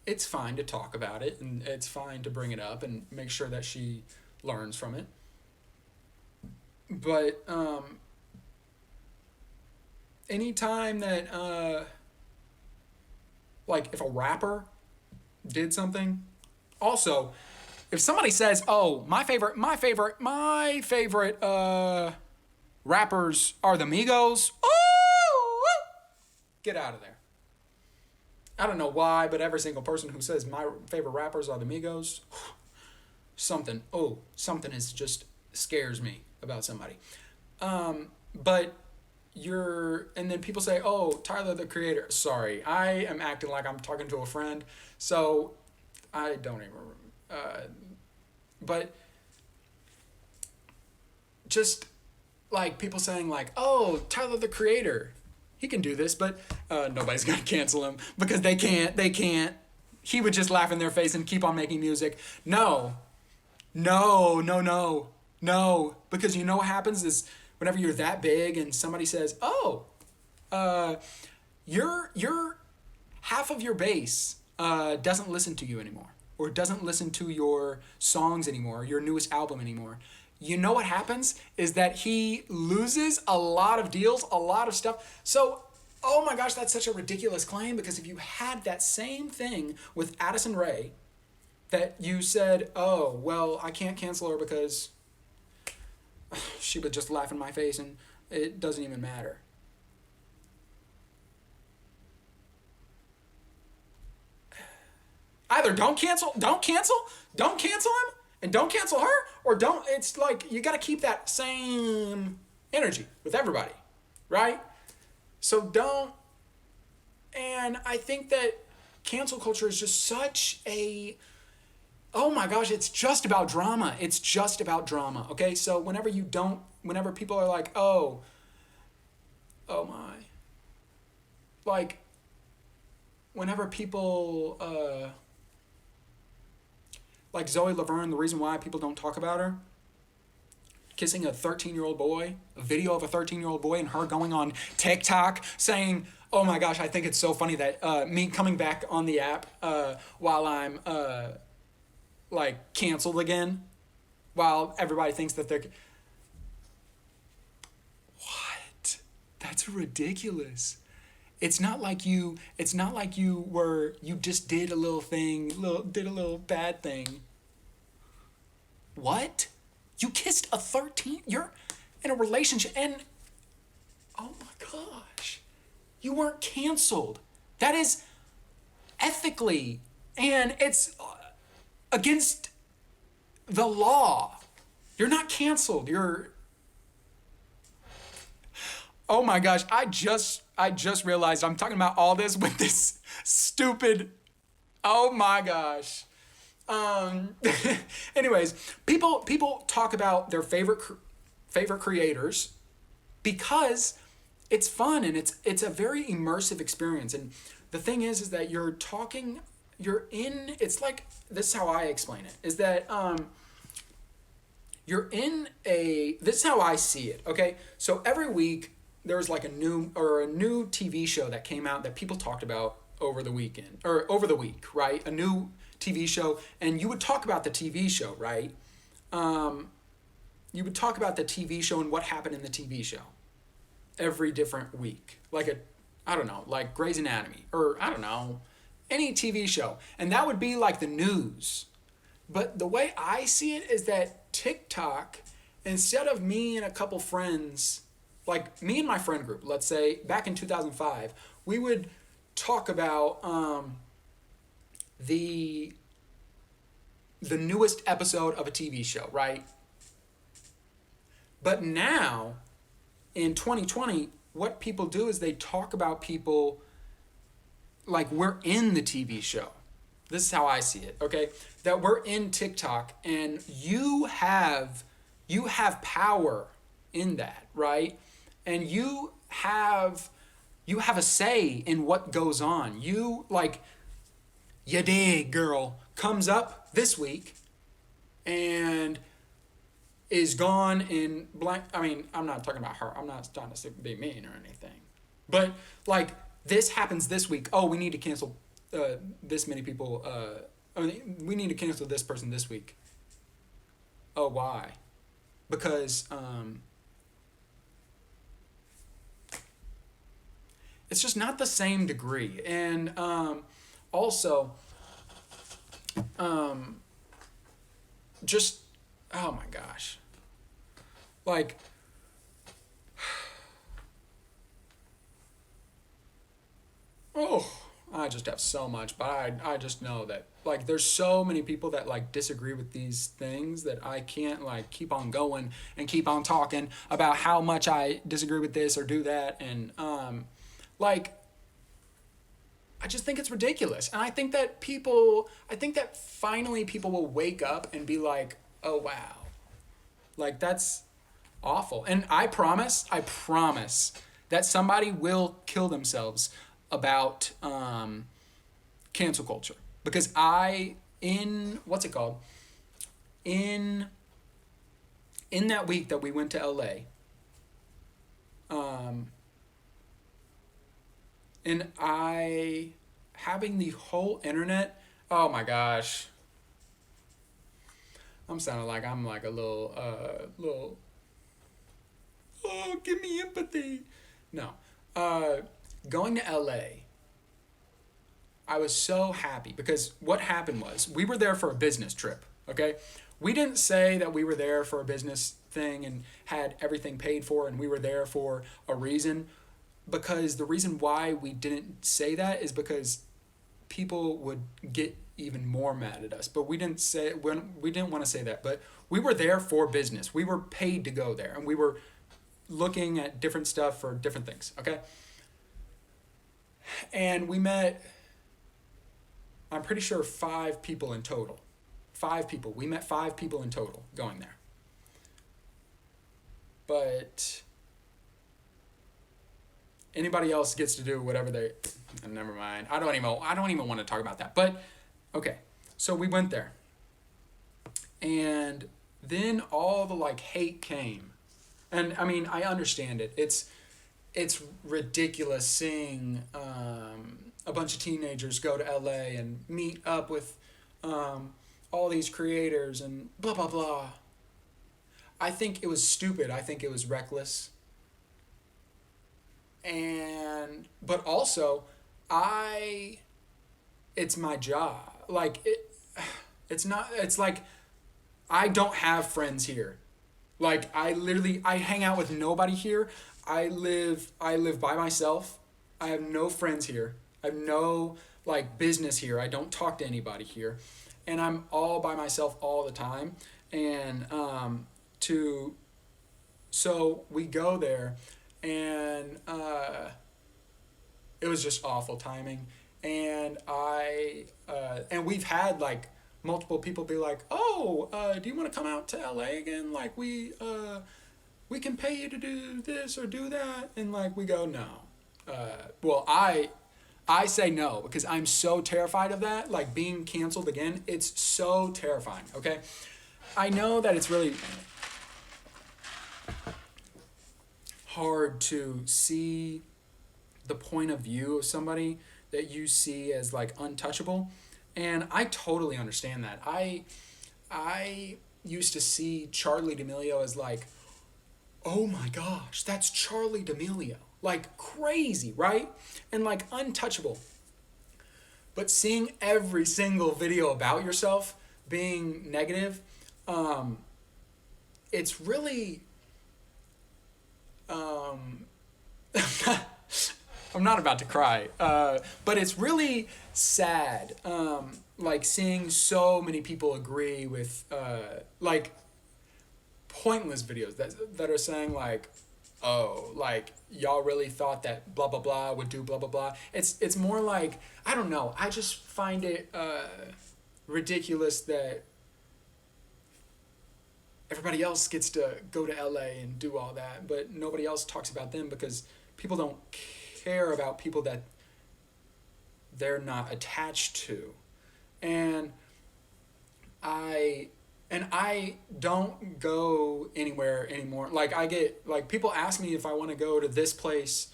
it's fine to talk about it, and it's fine to bring it up and make sure that she learns from it. But anytime that, like, if a rapper did something... Also, if somebody says, "Oh, my favorite rappers are the Migos," oh, get out of there. I don't know why, but every single person who says my favorite rappers are the Migos, something is just scares me about somebody. But and then people say, "Oh, Tyler the Creator." Sorry, I am acting like I'm talking to a friend, so. I don't even remember. But just like people saying like, oh, Tyler the Creator, he can do this, but nobody's going to cancel him because they can't. He would just laugh in their face and keep on making music. No. Because you know what happens is whenever you're that big and somebody says, oh, you're half of your base doesn't listen to you anymore, or doesn't listen to your songs anymore, your newest album anymore. You know what happens is that he loses a lot of deals, a lot of stuff. So, oh my gosh, that's such a ridiculous claim, because if you had that same thing with Addison Rae, that you said, oh, well, I can't cancel her because she would just laugh in my face and it doesn't even matter. Either don't cancel him, and don't cancel her, or don't. It's like you got to keep that same energy with everybody, right? So don't. And I think that cancel culture is just such a. Oh my gosh, it's just about drama. It's just about drama. Okay, so whenever people are like, oh my, like, whenever people. Like ZoeLaverne, the reason why people don't talk about her, kissing a 13-year-old boy, a video of a 13-year-old boy, and her going on TikTok saying, oh my gosh, I think it's so funny that me coming back on the app while I'm like canceled again, while everybody thinks that they're... What? That's ridiculous. It's not like you just did a little thing, did a little bad thing. What? You kissed a 13? You're in a relationship and, oh my gosh, you weren't canceled. That is ethically, and it's against the law. You're not canceled. Oh my gosh, I just realized I'm talking about all this with this stupid, oh my gosh. Anyways, people talk about their favorite creators because it's fun and it's a very immersive experience. And the thing is that it's like, this is how I explain it, is that you're in a this is how I see it, okay? So every week there's like a new TV show that came out that people talked about over the weekend or over the week, right? A new TV show, and you would talk about the TV show, right? You would talk about the TV show and what happened in the TV show every different week. I don't know, like Grey's Anatomy, or I don't know, any TV show. And that would be like the news. But the way I see it is that TikTok, instead of me and a couple friends, like me and my friend group, let's say back in 2005, we would talk about the newest episode of a TV show, right? But now, in 2020, what people do is they talk about people like we're in the TV show. This is how I see it, okay? That we're in TikTok and you have power in that, right? And you have a say in what goes on. You dig girl comes up this week and is gone in blank. I mean, I'm not talking about her. I'm not trying to be mean or anything. But like this happens this week. Oh, we need to cancel this many people. We need to cancel this person this week. Oh, why? Because it's just not the same degree. And also, just, oh my gosh. Like, oh, I just have so much, but I just know that, like, there's so many people that, like, disagree with these things that I can't, like, keep on going and keep on talking about how much I disagree with this or do that. And, like, I just think it's ridiculous. And I think that finally people will wake up and be like, oh, wow. Like, that's awful. And I promise that somebody will kill themselves about cancel culture. Because in that week that we went to LA, and having the whole internet, oh my gosh. I'm sounding like I'm like a little, oh, give me empathy. No. Going to LA, I was so happy because what happened was we were there for a business trip, okay? We didn't say that we were there for a business thing and had everything paid for and we were there for a reason, because the reason why we didn't say that is because people would get even more mad at us. But we didn't want to say that. But we were there for business. We were paid to go there, and we were looking at different stuff for different things, okay? And we met, I'm pretty sure 5 people in total. 5 people. We met 5 people in total going there. But anybody else gets to do whatever they, never mind. I don't even want to talk about that. But okay, so we went there. And then all the like hate came. And I mean, I understand it. It's ridiculous seeing a bunch of teenagers go to LA and meet up with all these creators and blah, blah, blah. I think it was stupid. I think it was reckless. But also, it's my job. Like, it's like, I don't have friends here. Like, I hang out with nobody here. I live by myself. I have no friends here. I have no, like, business here. I don't talk to anybody here. And I'm all by myself all the time. And, so we go there, and it was just awful timing. And and we've had like multiple people be like, oh, do you want to come out to LA again? Like we can pay you to do this or do that. And like we go, no. Well, I say no because I'm so terrified of that. Like being canceled again. It's so terrifying. Okay. I know that it's really, hard to see the point of view of somebody that you see as like untouchable. And I totally understand that. I used to see Charlie D'Amelio as like, oh my gosh, that's Charlie D'Amelio. Like crazy, right? And like untouchable. But seeing every single video about yourself being negative, it's really I'm not about to cry, but it's really sad, like seeing so many people agree with like pointless videos that are saying like, oh, like y'all really thought that blah blah blah would do blah blah blah. It's more like, I don't know. I just find it ridiculous that everybody else gets to go to LA and do all that, but nobody else talks about them because people don't care about people that they're not attached to. And I don't go anywhere anymore. Like I get like people ask me if I want to go to this place,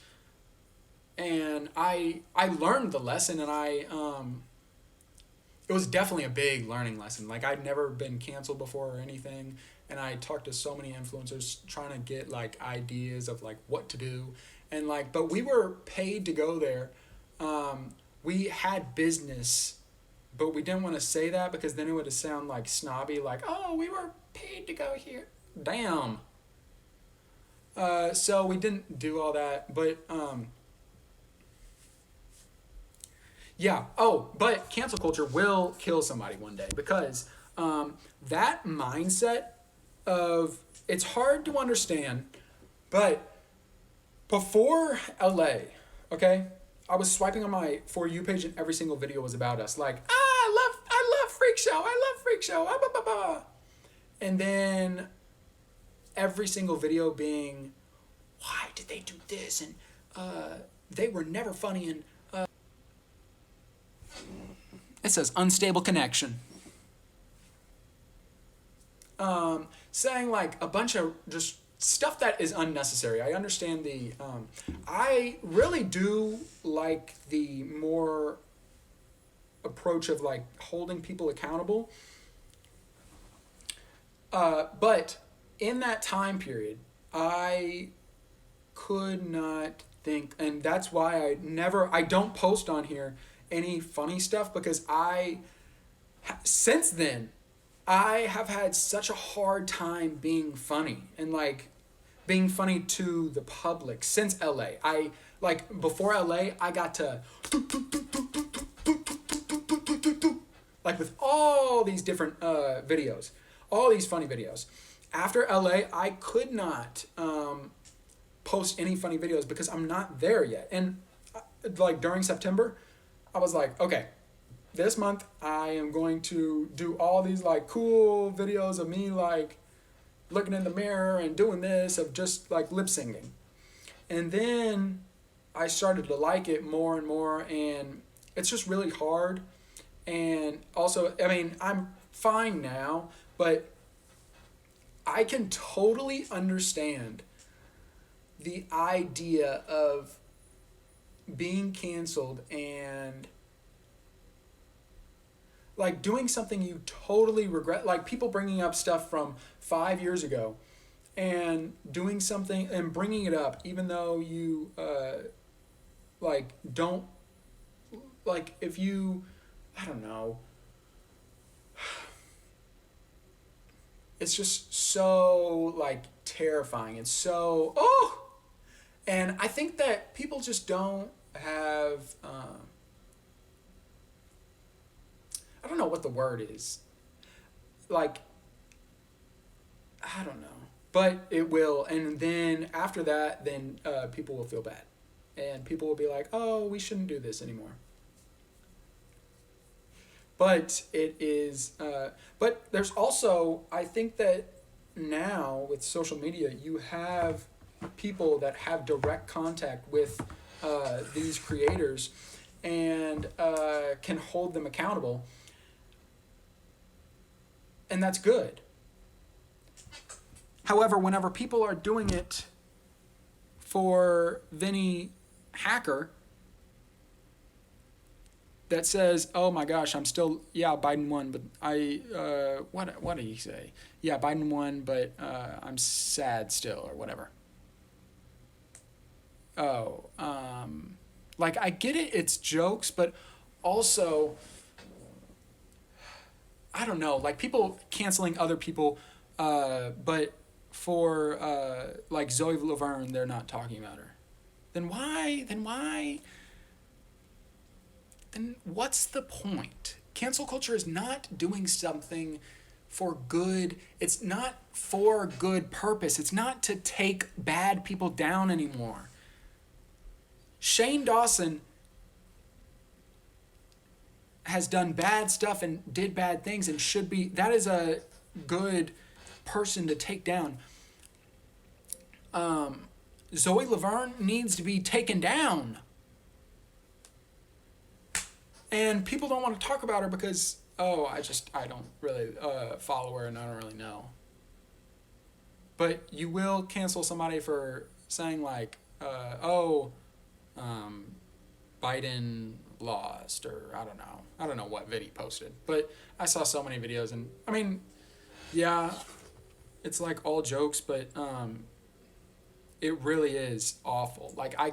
and I learned the lesson, and it was definitely a big learning lesson. Like I'd never been canceled before or anything, and I talked to so many influencers trying to get like ideas of like what to do, and like, but we were paid to go there. We had business, but we didn't want to say that because then it would sound like snobby, like, oh, we were paid to go here. Damn. So we didn't do all that, but yeah. Oh, but cancel culture will kill somebody one day because that mindset of, it's hard to understand, but before LA, okay, I was swiping on my For You page and every single video was about us. Like, I love Freak Show. I love Freak Show. Ah, bah, bah, bah. And then every single video being, why did they do this? And they were never funny. And it says unstable connection. Saying like a bunch of just stuff that is unnecessary. I understand the I really do like the more approach of like holding people accountable, but in that time period I could not think, and that's why I don't post on here any funny stuff, because since then I have had such a hard time being funny and like being funny to the public since LA. I like before LA I got to like with all these different videos, all these funny videos. After LA I could not post any funny videos because I'm not there yet. And like during September I was like, okay, this month I am going to do all these like cool videos of me like looking in the mirror and doing this, of just like lip syncing. And then I started to like it more and more, and it's just really hard. And also, I mean, I'm fine now, but I can totally understand the idea of being canceled and like doing something you totally regret, like people bringing up stuff from 5 years ago and doing something and bringing it up even though you like don't, like if you, I don't know, it's just so like terrifying and so, oh, and I think that people just don't have I don't know what the word is. Like, I don't know. But it will. And then after that, then people will feel bad. And people will be like, oh, we shouldn't do this anymore. But it is, but there's also, I think that now with social media, you have people that have direct contact with these creators and can hold them accountable. And that's good. However, whenever people are doing it for Vinny Hacker that says, "Oh my gosh, I'm still Biden won, but what did he say? Yeah, Biden won, but I'm sad still or whatever." Oh, like I get it, it's jokes, but also I don't know, like people canceling other people, but for like ZoeLaverne, they're not talking about her. Then what's the point? Cancel culture is not doing something for good. It's not for good purpose. It's not to take bad people down anymore. Shane Dawson has done bad stuff and did bad things and that is a good person to take down. ZoeLaverne needs to be taken down. And people don't want to talk about her because, I don't really follow her and I don't really know. But you will cancel somebody for saying like, Biden lost, or I don't know what video posted, but I saw so many videos, and I mean, yeah, it's like all jokes, but it really is awful. Like I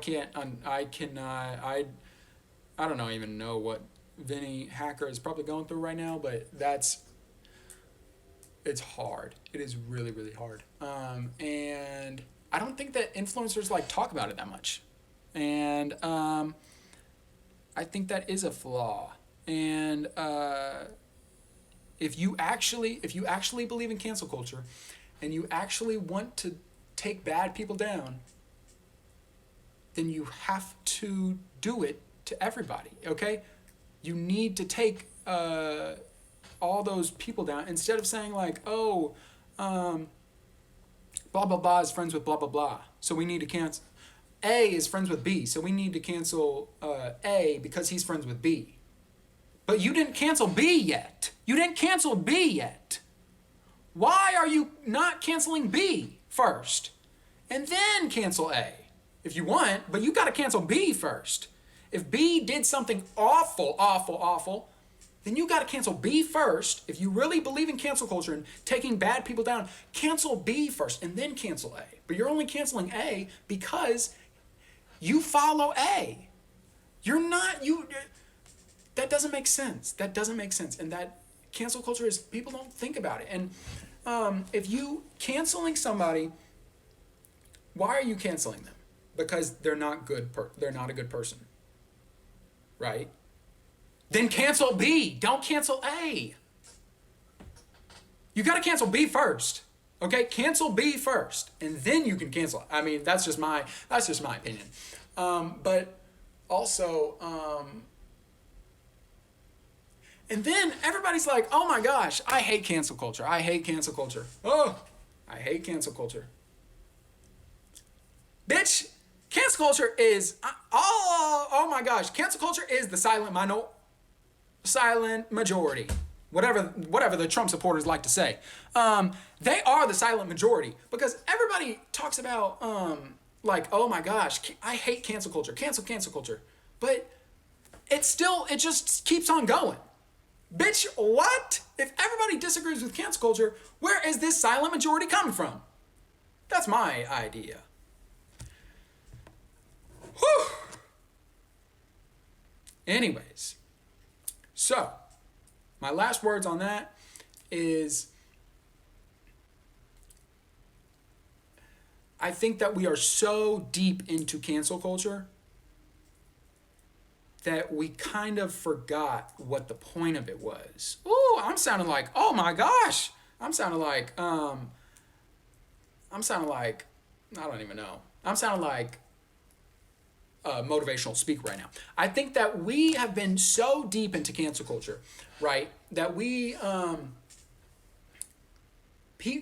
don't even know what Vinny Hacker is probably going through right now, but it's hard. It is really, really hard. And I don't think that influencers like talk about it that much. And I think that is a flaw. And if you actually believe in cancel culture and you actually want to take bad people down, then you have to do it to everybody, okay? You need to take all those people down instead of saying like, blah, blah, blah is friends with blah, blah, blah, so we need to cancel. A is friends with B, so we need to cancel A because he's friends with B. But you didn't cancel B yet. Why are you not canceling B first? And then cancel A if you want, but you got to cancel B first. If B did something awful, awful, awful, then you got to cancel B first. If you really believe in cancel culture and taking bad people down, cancel B first and then cancel A. But you're only canceling A because you follow A. That doesn't make sense. And that cancel culture is, people don't think about it. And if you canceling somebody, why are you canceling them? Because they're not they're not a good person. Right? Then cancel B. Don't cancel A. You got to cancel B first. Okay? Cancel B first, and then you can cancel it. I mean, that's just my opinion. But also, and then everybody's like, "Oh my gosh, I hate cancel culture. I hate cancel culture. Oh, I hate cancel culture." Bitch, cancel culture is oh my gosh, cancel culture is the silent majority. Whatever the Trump supporters like to say. They are the silent majority because everybody talks about like, "Oh my gosh, I hate cancel culture. Cancel culture." But it just keeps on going. Bitch, what? If everybody disagrees with cancel culture, where is this silent majority coming from? That's my idea. Whew. Anyways, so my last words on that is, I think that we are so deep into cancel culture that we kind of forgot what the point of it was. Ooh, I'm sounding like, oh my gosh. I'm sounding like, I don't even know. I'm sounding like a motivational speaker right now. I think that we have been so deep into cancel culture, right? That we,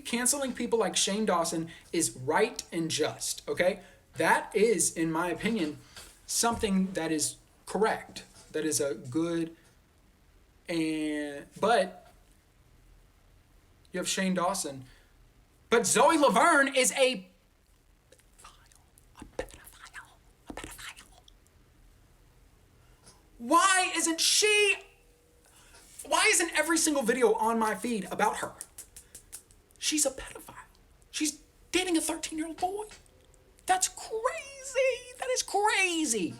canceling people like Shane Dawson is right and just, okay? That is, in my opinion, something that is correct. That is a good, but you have Shane Dawson, but ZoeLaverne is a pedophile. Why isn't every single video on my feed about her? She's a pedophile. She's dating a 13-year-old boy. That's crazy. That is crazy.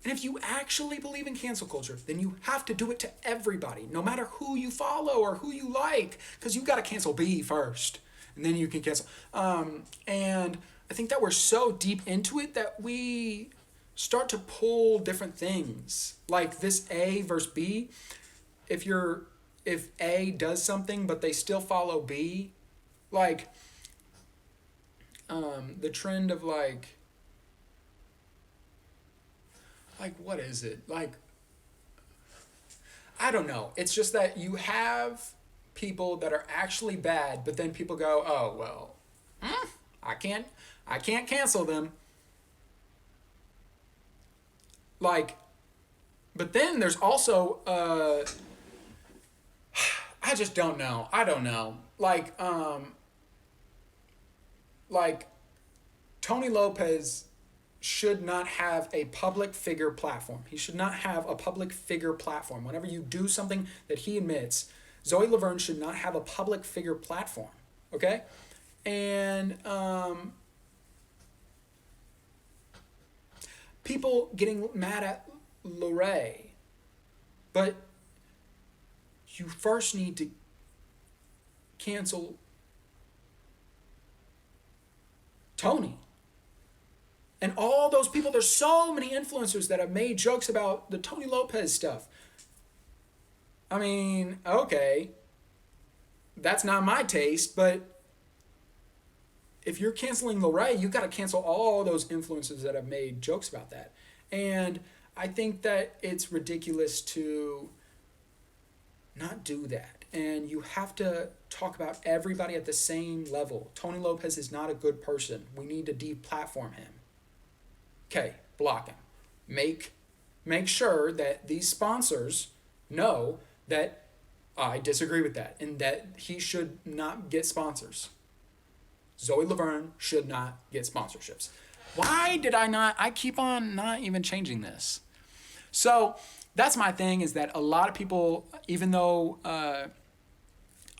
And if you actually believe in cancel culture, then you have to do it to everybody, no matter who you follow or who you like, because you got to cancel B first, and then you can cancel. And I think that we're so deep into it that we start to pull different things, like this A versus B. If A does something but they still follow B, like the trend of like what is it? Like, I don't know. It's just that you have people that are actually bad, but then people go, oh, well, I can't cancel them. Like, but then there's also, I just don't know. I don't know. Like Tony Lopez should not have a public figure platform. He should not have a public figure platform. Whenever you do something that he admits, ZoeLaverne should not have a public figure platform. Okay? And people getting mad at Lorray, but you first need to cancel Tony. And all those people, there's so many influencers that have made jokes about the Tony Lopez stuff. I mean, okay, that's not my taste, but if you're canceling Lorray, you got to cancel all those influencers that have made jokes about that. And I think that it's ridiculous to not do that. And you have to talk about everybody at the same level. Tony Lopez is not a good person. We need to deplatform him. Okay, block him. Make sure that these sponsors know that I disagree with that and that he should not get sponsors. ZoeLaverne should not get sponsorships. Why did I keep on not even changing this? So that's my thing, is that a lot of people, even though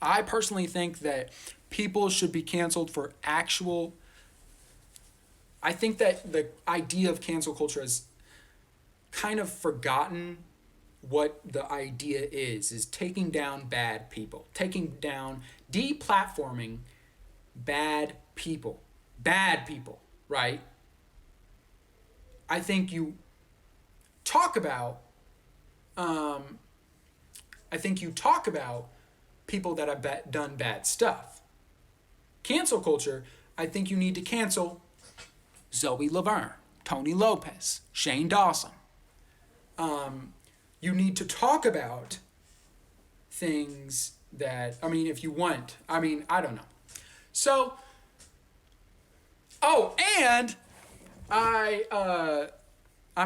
I personally think that people should be canceled for actual, I think that the idea of cancel culture has kind of forgotten what the idea is taking down bad people, deplatforming bad people, right? I think you talk about people that have done bad stuff. Cancel culture, I think you need to cancel ZoeLaverne, Tony Lopez, Shane Dawson. You need to talk about things that, I mean, if you want, I mean, I don't know. So, and I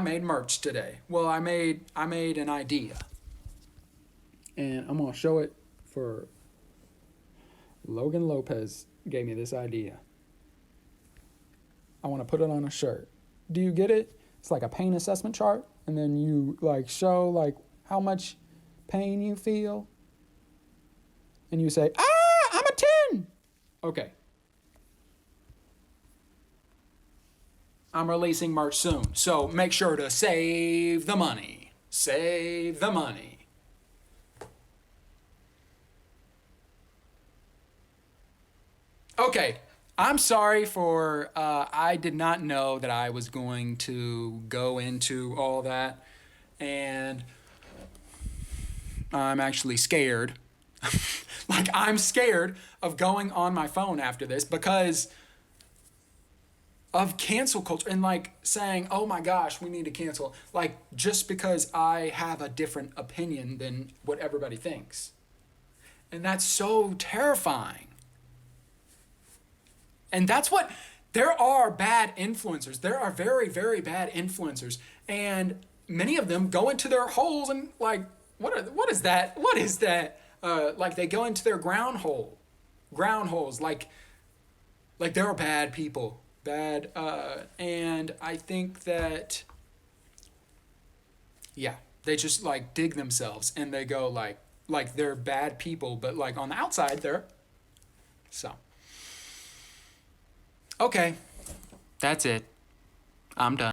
made merch today. Well, I made an idea. And I'm going to show it for Logan Lopez gave me this idea. I want to put it on a shirt. Do you get it? It's like a pain assessment chart, and then you like show like how much pain you feel. And you say, I'm a 10. Okay. I'm releasing merch soon, so make sure to save the money. Save the money. Okay, I'm sorry for, I did not know that I was going to go into all that, and I'm actually scared. Like, I'm scared of going on my phone after this because of cancel culture and like saying, oh my gosh, we need to cancel. Like, just because I have a different opinion than what everybody thinks. And that's so terrifying. And that's what, there are bad influencers. There are very, very bad influencers. And many of them go into their holes and like, what is that? What is that? Like they go into their ground holes. Like there are bad people. And I think that Yeah, they just like dig themselves and they go like they're bad people, but like on the outside they're so. Okay, that's it. I'm done.